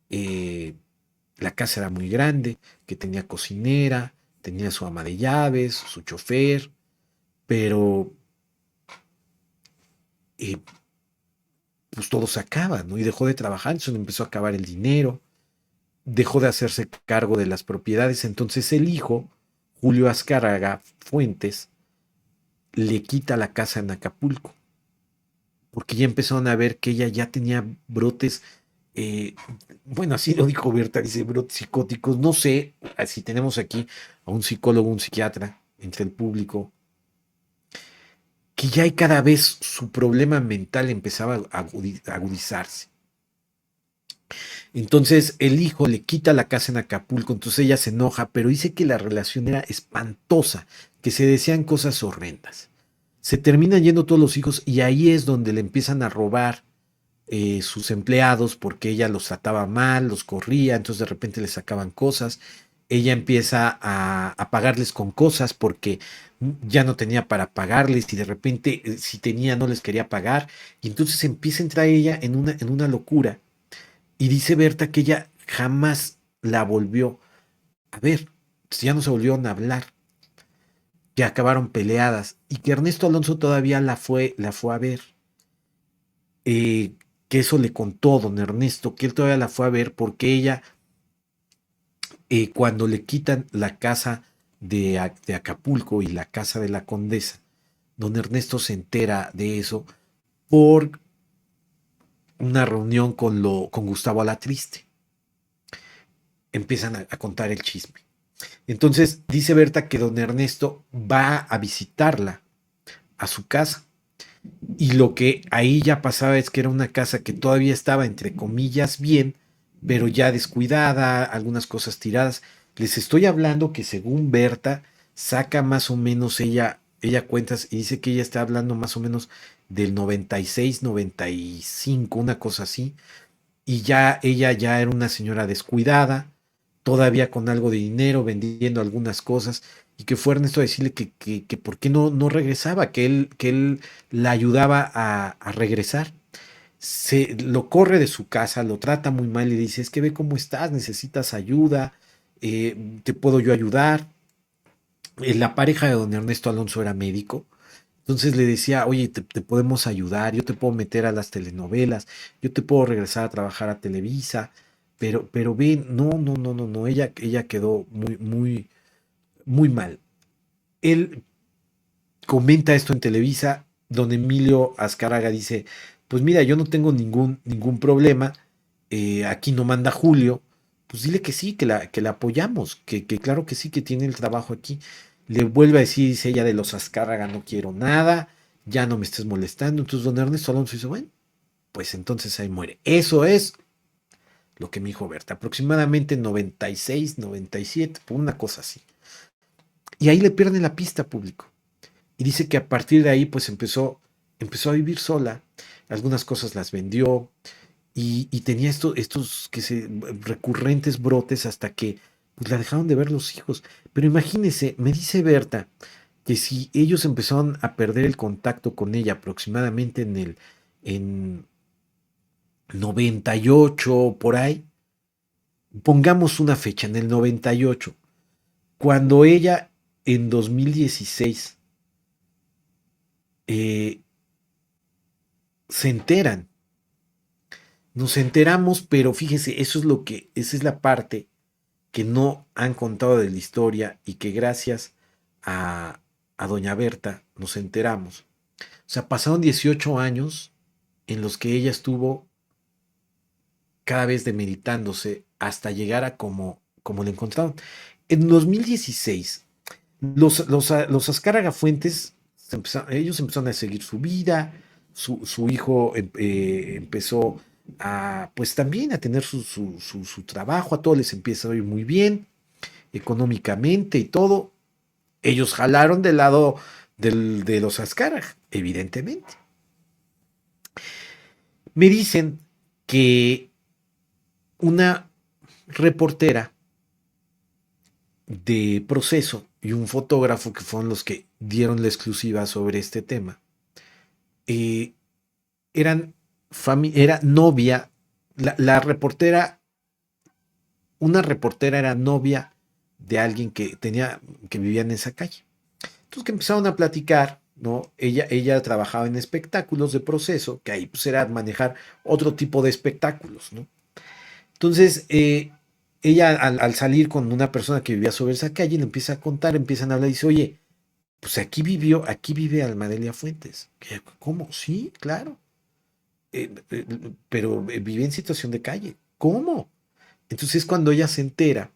la casa era muy grande, que tenía cocinera, tenía su ama de llaves, su chofer, pero eh, pues todo se acaba, ¿no? Y dejó de trabajar, entonces le empezó a acabar el dinero, dejó de hacerse cargo de las propiedades, entonces el hijo, Julio Azcárraga Fuentes, le quita la casa en Acapulco, porque ya empezaron a ver que ella ya tenía brotes, eh, bueno, así lo dijo Berta, dice brotes psicóticos, no sé si tenemos aquí a un psicólogo, un psiquiatra entre el público, que ya hay cada vez su problema mental empezaba a agudizarse. Entonces el hijo le quita la casa en Acapulco, entonces ella se enoja, pero dice que la relación era espantosa, que se decían cosas horrendas. Se terminan yendo todos los hijos y ahí es donde le empiezan a robar sus empleados porque ella los trataba mal, los corría, entonces de repente les sacaban cosas. Ella empieza a pagarles con cosas porque ya no tenía para pagarles y de repente si tenía no les quería pagar. Y entonces empieza a entrar ella en una locura. Y dice Berta que ella jamás la volvió a ver, ya no se volvieron a hablar, que acabaron peleadas y que Ernesto Alonso todavía la fue a ver. eh, que eso le contó don Ernesto, que él todavía la fue a ver porque ella, cuando le quitan la casa de Acapulco y la casa de la condesa, don Ernesto se entera de eso por una reunión con Gustavo Alatriste. Empiezan a contar el chisme. Entonces dice Berta que don Ernesto va a visitarla a su casa. Y lo que ahí ya pasaba es que era una casa que todavía estaba, entre comillas, bien, pero ya descuidada, algunas cosas tiradas. Les estoy hablando que según Berta, saca más o menos ella cuentas y dice que ella está hablando más o menos del 96, 95, una cosa así. Y ya ella ya era una señora descuidada, todavía con algo de dinero, vendiendo algunas cosas, y que fue Ernesto a decirle que por qué no regresaba, que él la ayudaba a regresar. Lo corre de su casa, lo trata muy mal y dice, es que ve cómo estás, necesitas ayuda, te puedo yo ayudar. La pareja de don Ernesto Alonso era médico, entonces le decía, oye, te podemos ayudar, yo te puedo meter a las telenovelas, yo te puedo regresar a trabajar a Televisa, pero ven, no, ella quedó muy mal. Él comenta esto en Televisa, don Emilio Azcárraga dice, pues mira, yo no tengo ningún problema, aquí no manda Julio, pues dile que sí, que la apoyamos, que claro que sí, que tiene el trabajo aquí. Le vuelve a decir, dice ella de los Azcárraga, no quiero nada, ya no me estés molestando. Entonces don Ernesto Alonso dice, bueno, pues entonces ahí muere. Eso es lo que me dijo Berta, aproximadamente 96, 97, por una cosa así. Y ahí le pierden la pista público. Y dice que a partir de ahí pues empezó a vivir sola, algunas cosas las vendió y tenía estos recurrentes brotes hasta que pues, la dejaron de ver los hijos. Pero imagínese, me dice Berta que si ellos empezaron a perder el contacto con ella aproximadamente en 98 por ahí, pongamos una fecha, en el 98, cuando ella en 2016 eh, se enteran, nos enteramos, pero fíjese, esa es la parte que no han contado de la historia y que gracias a, a doña Berta nos enteramos. O sea, pasaron 18 años en los que ella estuvo cada vez demeritándose hasta llegar a como lo encontraron. En 2016, los Azcárraga Fuentes, ellos empezaron a seguir su vida, su hijo empezó a, pues también a tener su trabajo, a todos les empieza a ir muy bien, económicamente y todo. Ellos jalaron del lado de los Azcárraga, evidentemente. Me dicen que una reportera de Proceso y un fotógrafo que fueron los que dieron la exclusiva sobre este tema, eh, era novia, la reportera, una reportera era novia de alguien que vivía en esa calle. Entonces que empezaron a platicar, ¿no? Ella trabajaba en espectáculos de Proceso, que ahí pues era manejar otro tipo de espectáculos, ¿no? Entonces, ella al salir con una persona que vivía sobre esa calle, le empieza a contar, empiezan a hablar y dice, oye, pues aquí vive Almadelia Fuentes. ¿Cómo? Sí, claro. Pero vive en situación de calle. ¿Cómo? Entonces cuando ella se entera,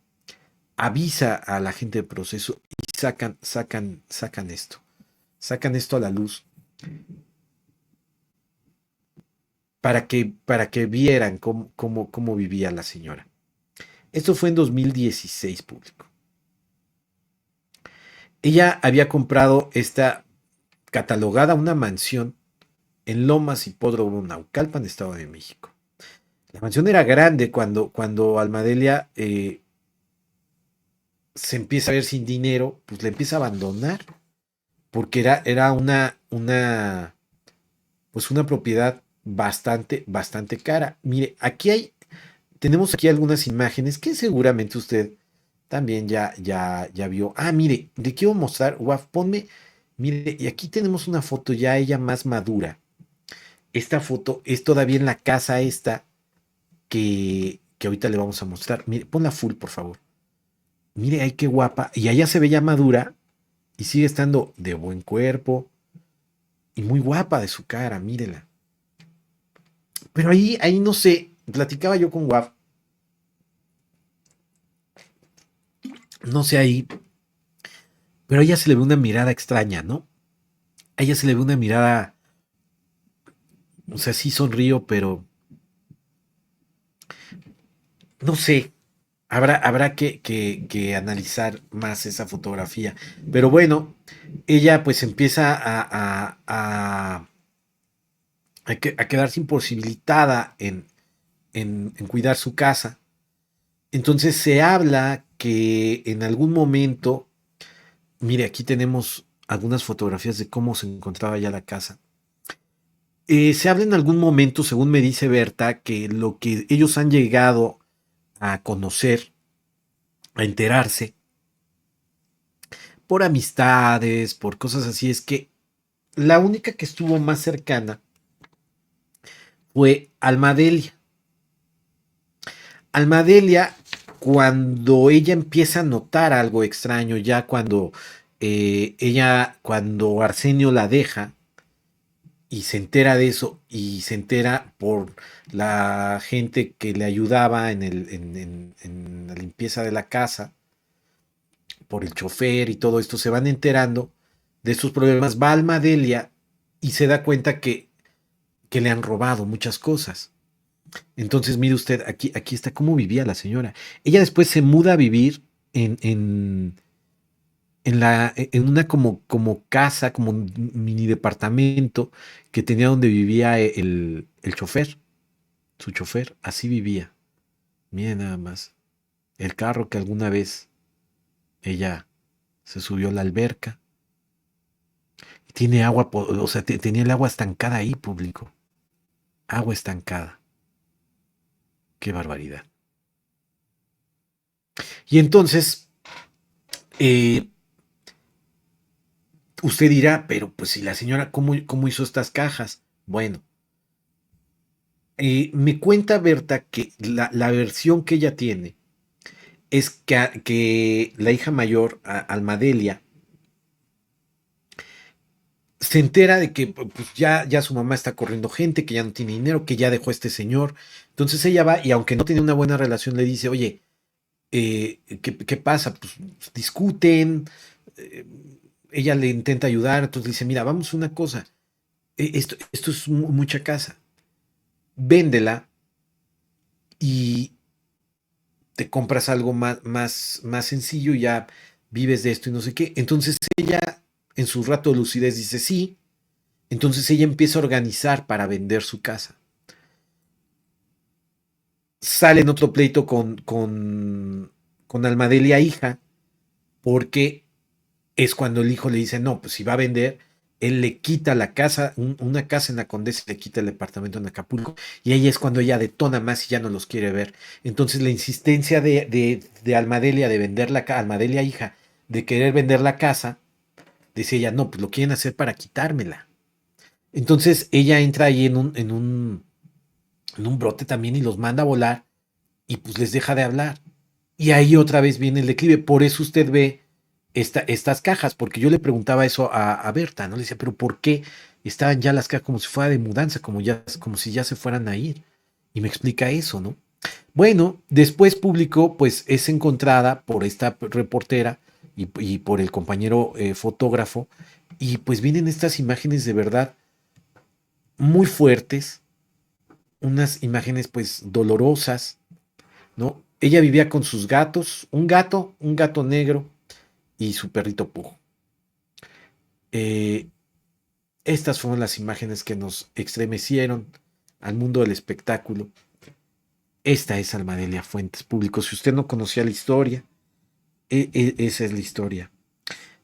avisa a la gente de Proceso y sacan esto a la luz para que vieran cómo vivía la señora. Esto fue en 2016 público. Ella había comprado esta catalogada una mansión en Lomas Hipódromo, Naucalpan, Estado de México. La mansión era grande cuando Almadelia se empieza a ver sin dinero, pues la empieza a abandonar, porque era pues una propiedad bastante cara. Mire, tenemos aquí algunas imágenes que seguramente usted también ya vio. Ah, mire, le quiero mostrar, Waf, ponme, mire, y aquí tenemos una foto ya ella más madura. Esta foto es todavía en la casa esta que ahorita le vamos a mostrar. Mire, ponla full, por favor. Mire, ay, qué guapa. Y allá se ve ya madura y sigue estando de buen cuerpo y muy guapa de su cara, mírela. Pero ahí no sé, platicaba yo con Waf, no sé ahí, pero a ella se le ve una mirada extraña, ¿no? A ella se le ve una mirada, o sea, sí sonrío, pero no sé, habrá que analizar más esa fotografía. Pero bueno, ella pues empieza a quedarse imposibilitada en cuidar su casa. Entonces se habla que en algún momento, mire, aquí tenemos algunas fotografías de cómo se encontraba ya la casa. Se habla en algún momento, según me dice Berta, que lo que ellos han llegado a conocer, a enterarse, por amistades, por cosas así, es que la única que estuvo más cercana fue Almadelia. Almadelia, cuando ella empieza a notar algo extraño, ya cuando Arsenio la deja y se entera de eso y se entera por la gente que le ayudaba en la limpieza de la casa, por el chofer y todo esto, se van enterando de estos problemas, va Almadelia y se da cuenta que le han robado muchas cosas. Entonces, mire usted, aquí está cómo vivía la señora. Ella después se muda a vivir en una como casa, como un mini departamento que tenía donde vivía el chofer, su chofer, así vivía. Mire nada más. El carro que alguna vez ella se subió a la alberca. Tiene agua, o sea, tenía el agua estancada ahí, público. Agua estancada. Qué barbaridad. Y entonces, eh, usted dirá, pero pues si la señora, ¿cómo hizo estas cajas? Bueno, me cuenta Berta que la versión que ella tiene es que la hija mayor, Almadelia, se entera de que pues, ya su mamá está corriendo gente, que ya no tiene dinero, que ya dejó a este señor. Entonces ella va y aunque no tiene una buena relación, le dice, oye, ¿qué pasa? Pues discuten, eh, ella le intenta ayudar, entonces le dice, mira, vamos a una cosa, esto es mucha casa, véndela y te compras algo más sencillo y ya vives de esto y no sé qué. Entonces ella, en su rato de lucidez, dice sí. Entonces ella empieza a organizar para vender su casa. Sale en otro pleito con Almadelia hija, porque es cuando el hijo le dice, no, pues si va a vender, él le quita la casa, una casa en la Condesa, le quita el departamento en Acapulco, y ahí es cuando ella detona más y ya no los quiere ver. Entonces la insistencia de Almadelia de vender Almadelia hija, de querer vender la casa, decía ella, no, pues lo quieren hacer para quitármela. Entonces ella entra ahí en un brote también y los manda a volar y pues les deja de hablar. Y ahí otra vez viene el declive. Por eso usted ve estas cajas, porque yo le preguntaba eso a Berta, ¿no? Le decía, pero ¿por qué estaban ya las cajas como si fuera de mudanza, como si ya se fueran a ir? Y me explica eso, ¿no? Bueno, después público, pues es encontrada por esta reportera y por el compañero fotógrafo, y pues vienen estas imágenes de verdad muy fuertes, unas imágenes pues dolorosas, ¿no? Ella vivía con sus gatos, un gato negro y su perrito Pujo. Eh, Estas fueron las imágenes que nos estremecieron al mundo del espectáculo. Esta es Almadelia Fuentes Público. Si usted no conocía la historia, esa es la historia.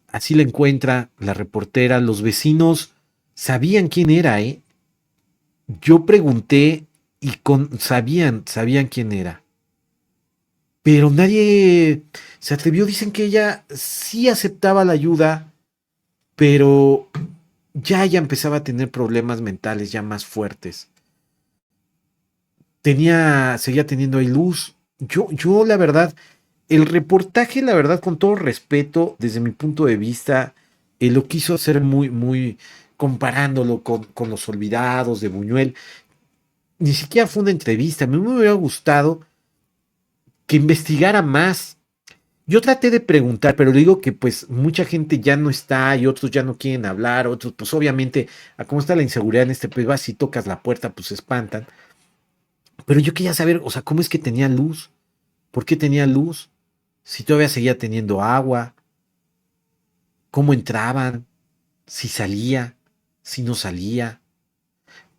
Así la encuentra la reportera. Los vecinos sabían quién era, ¿eh? Yo pregunté y sabían quién era. Pero nadie se atrevió. Dicen que ella sí aceptaba la ayuda, pero ya ella empezaba a tener problemas mentales ya más fuertes. Seguía teniendo ahí luz. Yo la verdad, el reportaje, la verdad, con todo respeto, desde mi punto de vista, lo quiso hacer muy, comparándolo con Los Olvidados de Buñuel. Ni siquiera fue una entrevista. A mí me hubiera gustado que investigara más. Yo traté de preguntar, pero digo que pues mucha gente ya no está y otros ya no quieren hablar, otros pues obviamente, a cómo está la inseguridad en este país, vas si tocas la puerta pues se espantan. Pero yo quería saber, o sea, ¿cómo es que tenía luz? ¿Por qué tenía luz? Si todavía seguía teniendo agua, cómo entraban, si salía, si no salía.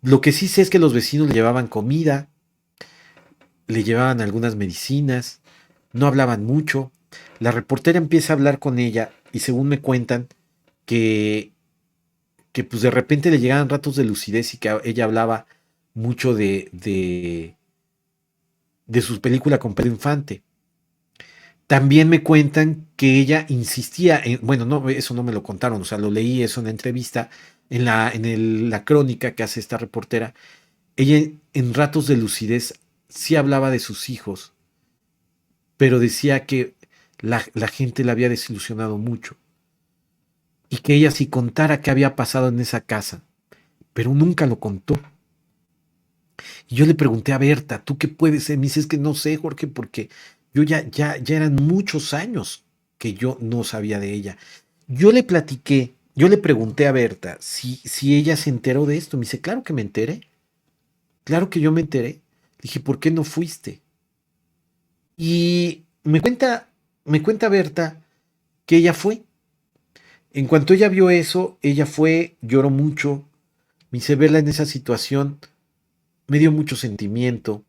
Lo que sí sé es que los vecinos le llevaban comida, le llevaban algunas medicinas, no hablaban mucho. La reportera empieza a hablar con ella y según me cuentan que, que pues de repente le llegaban ratos de lucidez y que ella hablaba mucho de su película con Pedro Infante. También me cuentan que ella insistía bueno, no, eso no me lo contaron, o sea, lo leí eso en la entrevista, la crónica que hace esta reportera. Ella en ratos de lucidez sí hablaba de sus hijos, pero decía que la gente la había desilusionado mucho y que ella si contara qué había pasado en esa casa, pero nunca lo contó. Y yo le pregunté a Berta, ¿tú qué puedes ser? Me dice, es que no sé, Jorge, porque ya eran muchos años que yo no sabía de ella. Yo le pregunté a Berta si ella se enteró de esto. Me dice, claro que me enteré, claro que yo me enteré. Dije, ¿por qué no fuiste? Y me cuenta Berta que ella fue. En cuanto ella vio eso, ella fue, lloró mucho. Me hice verla en esa situación, me dio mucho sentimiento,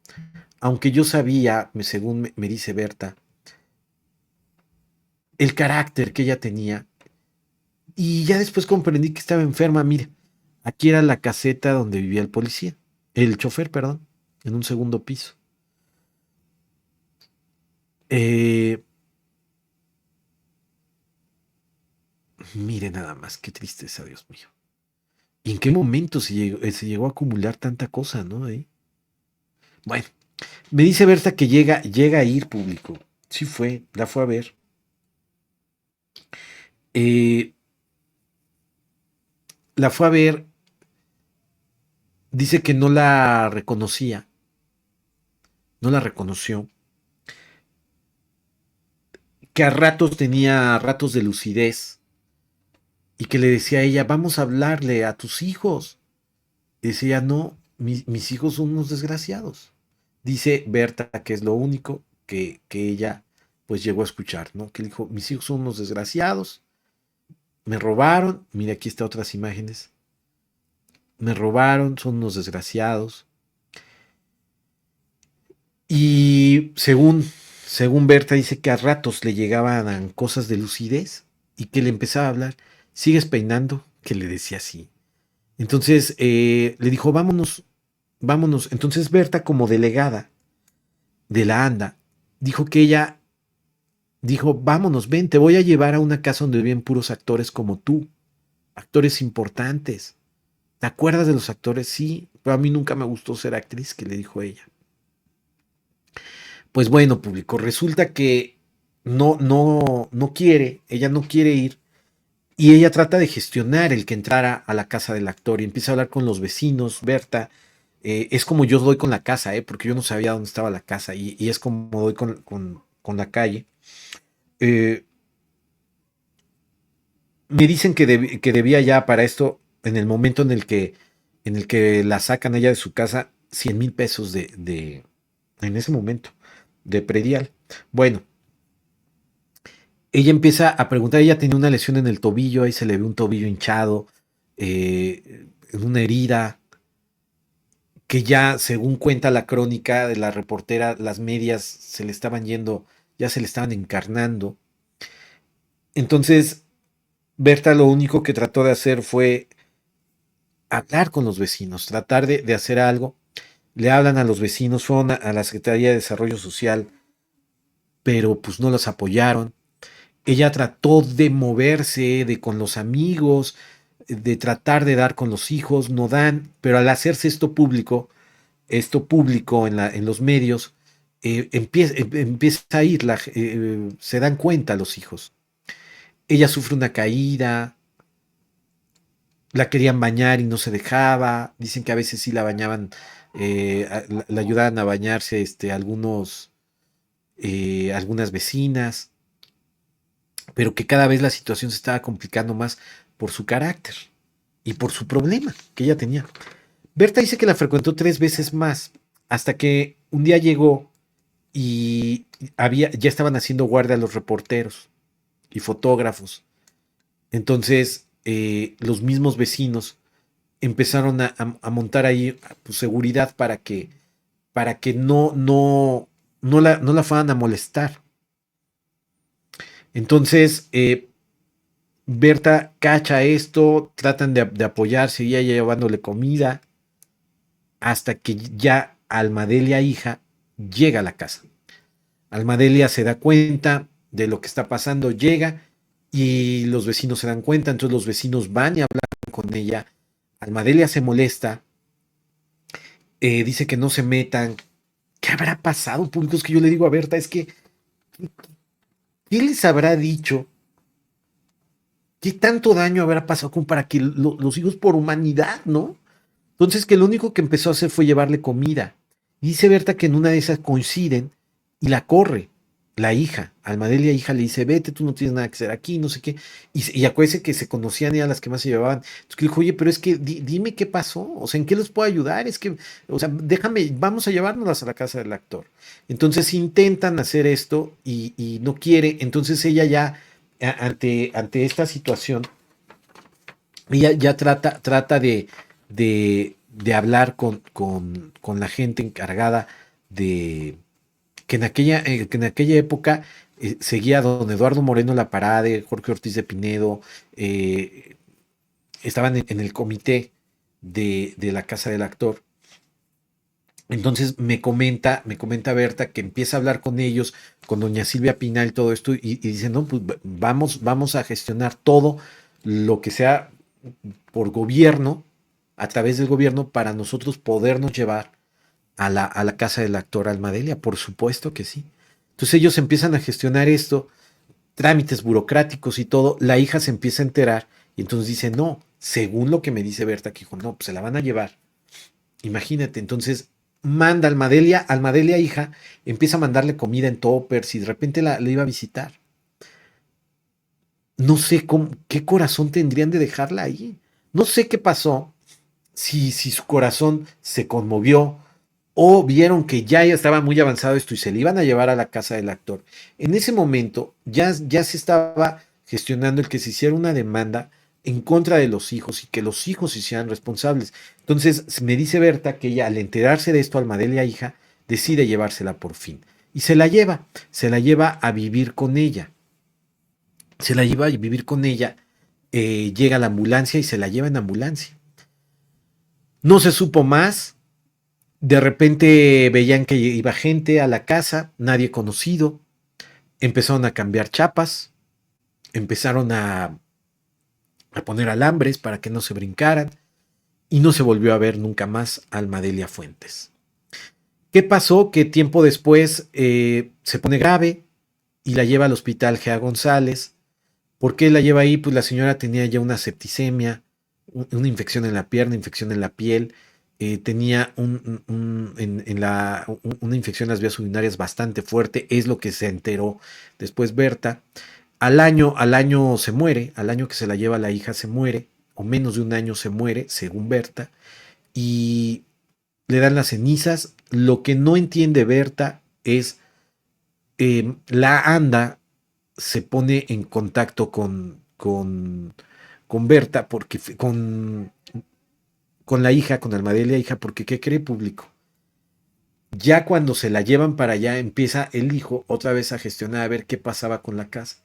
aunque yo sabía, según me dice Berta, el carácter que ella tenía. Y ya después comprendí que estaba enferma. Mire, aquí era la caseta donde vivía el policía, el chofer, perdón, en un segundo piso. Eh, Mire nada más, qué tristeza, Dios mío. ¿Y en qué momento se llegó a acumular tanta cosa, no? Bueno, me dice Berta que llega a ir público. Sí fue, la fue a ver. Eh, la fue a ver, dice que no la reconocía, no la reconoció, que a ratos tenía ratos de lucidez y que le decía a ella, vamos a hablarle a tus hijos. Y decía, no, mis hijos son unos desgraciados. Dice Berta que es lo único que ella pues llegó a escuchar, ¿no? Que dijo, mis hijos son unos desgraciados, me robaron, mira aquí está otras imágenes, me robaron, son unos desgraciados. Y según Berta dice que a ratos le llegaban cosas de lucidez y que le empezaba a hablar, ¿sigues peinando? Que le decía así. Entonces le dijo, vámonos, vámonos. Entonces Berta, como delegada de la ANDA, dijo que ella dijo, vámonos, ven, te voy a llevar a una casa donde viven puros actores como tú, actores importantes. ¿Te acuerdas de los actores? Sí, pero a mí nunca me gustó ser actriz, que le dijo ella. Pues bueno, público, resulta que no quiere, ella no quiere ir y ella trata de gestionar el que entrara a la casa del actor y empieza a hablar con los vecinos, Berta. Es como yo doy con la casa, porque yo no sabía dónde estaba la casa y es como doy con la calle. Eh, Me dicen que debía ya para esto, en el momento en el que la sacan ella de su casa, 100,000 pesos en ese momento, de predial. Bueno, ella empieza a preguntar, ella tenía una lesión en el tobillo, ahí se le ve un tobillo hinchado, una herida, que ya, según cuenta la crónica de la reportera, las medias se le estaban yendo, ya se le estaban encarnando. Entonces, Berta lo único que trató de hacer fue hablar con los vecinos, tratar de hacer algo. Le hablan a los vecinos, fueron a la Secretaría de Desarrollo Social, pero pues no los apoyaron. Ella trató de moverse, de con los amigos, de tratar de dar con los hijos, no dan, pero al hacerse esto público en los medios, empieza a ir, se dan cuenta los hijos. Ella sufre una caída, la querían bañar y no se dejaba. Dicen que a veces sí la bañaban, la ayudaban a bañarse algunas vecinas, pero que cada vez la situación se estaba complicando más por su carácter y por su problema que ella tenía. Berta dice que la frecuentó 3 veces más, hasta que un día llegó y ya estaban haciendo guardia los reporteros y fotógrafos. Entonces, los mismos vecinos empezaron a montar ahí pues, seguridad para que no la fueran a molestar. Entonces, Berta cacha esto, tratan de apoyarse y ella llevándole comida, hasta que ya Almadelia, hija, llega a la casa. Almadelia se da cuenta de lo que está pasando, llega y los vecinos se dan cuenta, entonces los vecinos van y hablan con ella. Almadelia se molesta, dice que no se metan. ¿Qué habrá pasado, públicos? Que yo le digo a Berta, es que, ¿qué les habrá dicho? ¿Qué tanto daño habrá pasado como para que los hijos por humanidad, ¿no? Entonces que lo único que empezó a hacer fue llevarle comida. Y dice Berta que en una de esas coinciden y la corre. La hija, Almadelia hija, le dice, vete, tú no tienes nada que hacer aquí, no sé qué. Y acuérdese que se conocían y a las que más se llevaban. Entonces que le dijo, oye, pero es que dime qué pasó, o sea, ¿en qué los puedo ayudar? Es que, o sea, déjame, vamos a llevárnoslas a la casa del actor. Entonces intentan hacer esto y no quiere. Entonces ella ya, ante esta situación, ella ya trata de hablar con la gente encargada de que en aquella época seguía don Eduardo Moreno La Parade, Jorge Ortiz de Pinedo, estaban en el comité de la Casa del Actor. Entonces me comenta Berta que empieza a hablar con ellos, con doña Silvia Pinal y todo esto, y dice, no, pues vamos a gestionar todo lo que sea por gobierno, a través del gobierno, para nosotros podernos llevar a la casa del actor Almadelia, por supuesto que sí. Entonces ellos empiezan a gestionar esto, trámites burocráticos y todo, la hija se empieza a enterar y entonces dice, no, según lo que me dice Berta, que dijo, no, pues se la van a llevar. Imagínate, entonces manda a Almadelia hija, empieza a mandarle comida en toppers y de repente la iba a visitar. No sé qué corazón tendrían de dejarla ahí. No sé qué pasó, si su corazón se conmovió o vieron que ya estaba muy avanzado esto y se le iban a llevar a la casa del actor. En ese momento ya se estaba gestionando el que se hiciera una demanda en contra de los hijos y que los hijos se hicieran responsables. Entonces me dice Berta que ella al enterarse de esto, Almadelia hija, decide llevársela por fin. Y se la lleva a vivir con ella. Se la lleva a vivir con ella, llega la ambulancia y se la lleva en ambulancia. No se supo más. De repente veían que iba gente a la casa, nadie conocido, empezaron a cambiar chapas, empezaron a poner alambres para que no se brincaran y no se volvió a ver nunca más a Almadelia Fuentes. ¿Qué pasó? Que tiempo después se pone grave y la lleva al hospital Gea González. ¿Por qué la lleva ahí? Pues la señora tenía ya una septicemia, una infección en la pierna, infección en la piel, tenía una infección en las vías urinarias bastante fuerte, es lo que se enteró después Berta. Al año se muere, al año que se la lleva la hija se muere, o menos de un año se muere, según Berta, y le dan las cenizas. Lo que no entiende Berta es, la anda se pone en contacto con Berta, con la hija, con Almadelia hija, porque ¿qué cree público? Ya cuando se la llevan para allá, empieza el hijo otra vez a gestionar a ver qué pasaba con la casa.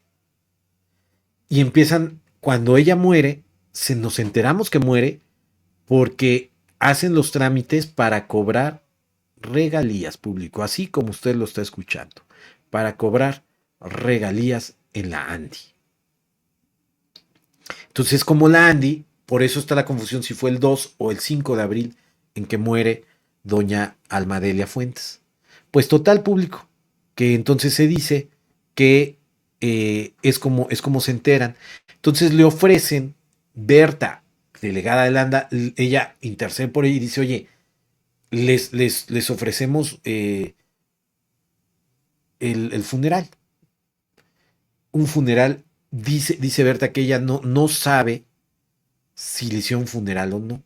Y empiezan, cuando ella muere, nos enteramos que muere porque hacen los trámites para cobrar regalías público, así como usted lo está escuchando, para cobrar regalías en la Andy. Entonces, como la Andy, por eso está la confusión si fue el 2 o el 5 de abril en que muere doña Almadelia Fuentes. Pues total público, que entonces se dice que es como se enteran. Entonces le ofrecen, Berta, delegada de Landa, ella intercede por ella y dice, oye, les ofrecemos el funeral. Un funeral, dice Berta que ella no sabe si le hicieron funeral o no,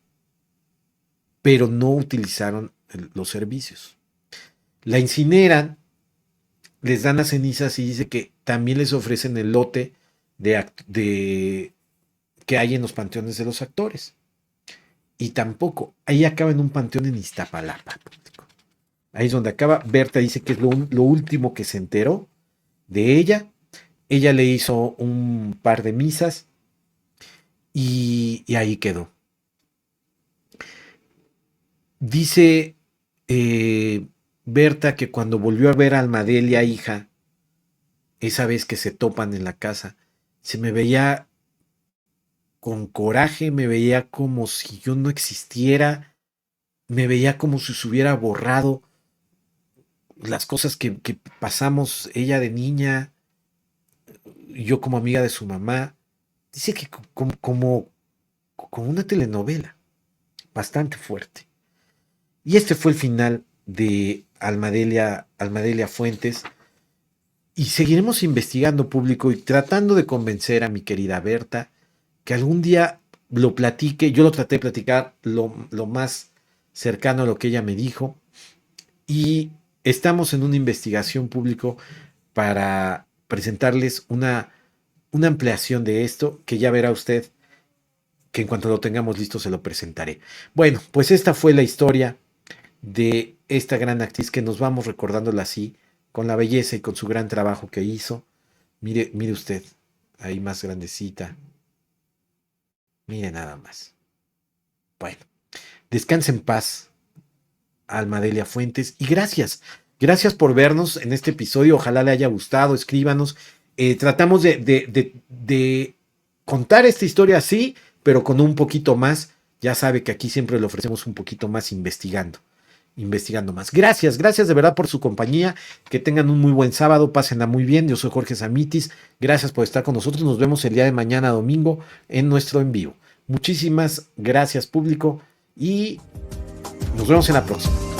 pero no utilizaron los servicios. La incineran, les dan las cenizas y dice que también les ofrecen el lote que hay en los panteones de los actores. Y tampoco, ahí acaba en un panteón en Iztapalapa. Ahí es donde acaba. Berta dice que es lo último que se enteró de ella. Ella le hizo un par de misas y ahí quedó. Dice Berta que cuando volvió a ver a Almadelia, hija, esa vez que se topan en la casa, se me veía con coraje, me veía como si yo no existiera, me veía como si se hubiera borrado las cosas que pasamos ella de niña, yo como amiga de su mamá. Dice que como una telenovela, bastante fuerte. Y este fue el final de Almadelia Fuentes. Y seguiremos investigando público y tratando de convencer a mi querida Berta que algún día lo platique. Yo lo traté de platicar lo más cercano a lo que ella me dijo. Y estamos en una investigación público para presentarles una ampliación de esto que ya verá usted que en cuanto lo tengamos listo se lo presentaré. Bueno, pues esta fue la historia de esta gran actriz que nos vamos recordándola así, con la belleza y con su gran trabajo que hizo. Mire usted, ahí más grandecita. Mire nada más. Bueno, descanse en paz, Almadelia Fuentes. Y gracias por vernos en este episodio. Ojalá le haya gustado, escríbanos. Tratamos de contar esta historia así, pero con un poquito más. Ya sabe que aquí siempre le ofrecemos un poquito más investigando más. Gracias de verdad por su compañía. Que tengan un muy buen sábado, pásenla muy bien. Yo soy Jorge Samitis. Gracias por estar con nosotros. Nos vemos el día de mañana, domingo, en nuestro en vivo. Muchísimas gracias, público, y nos vemos en la próxima.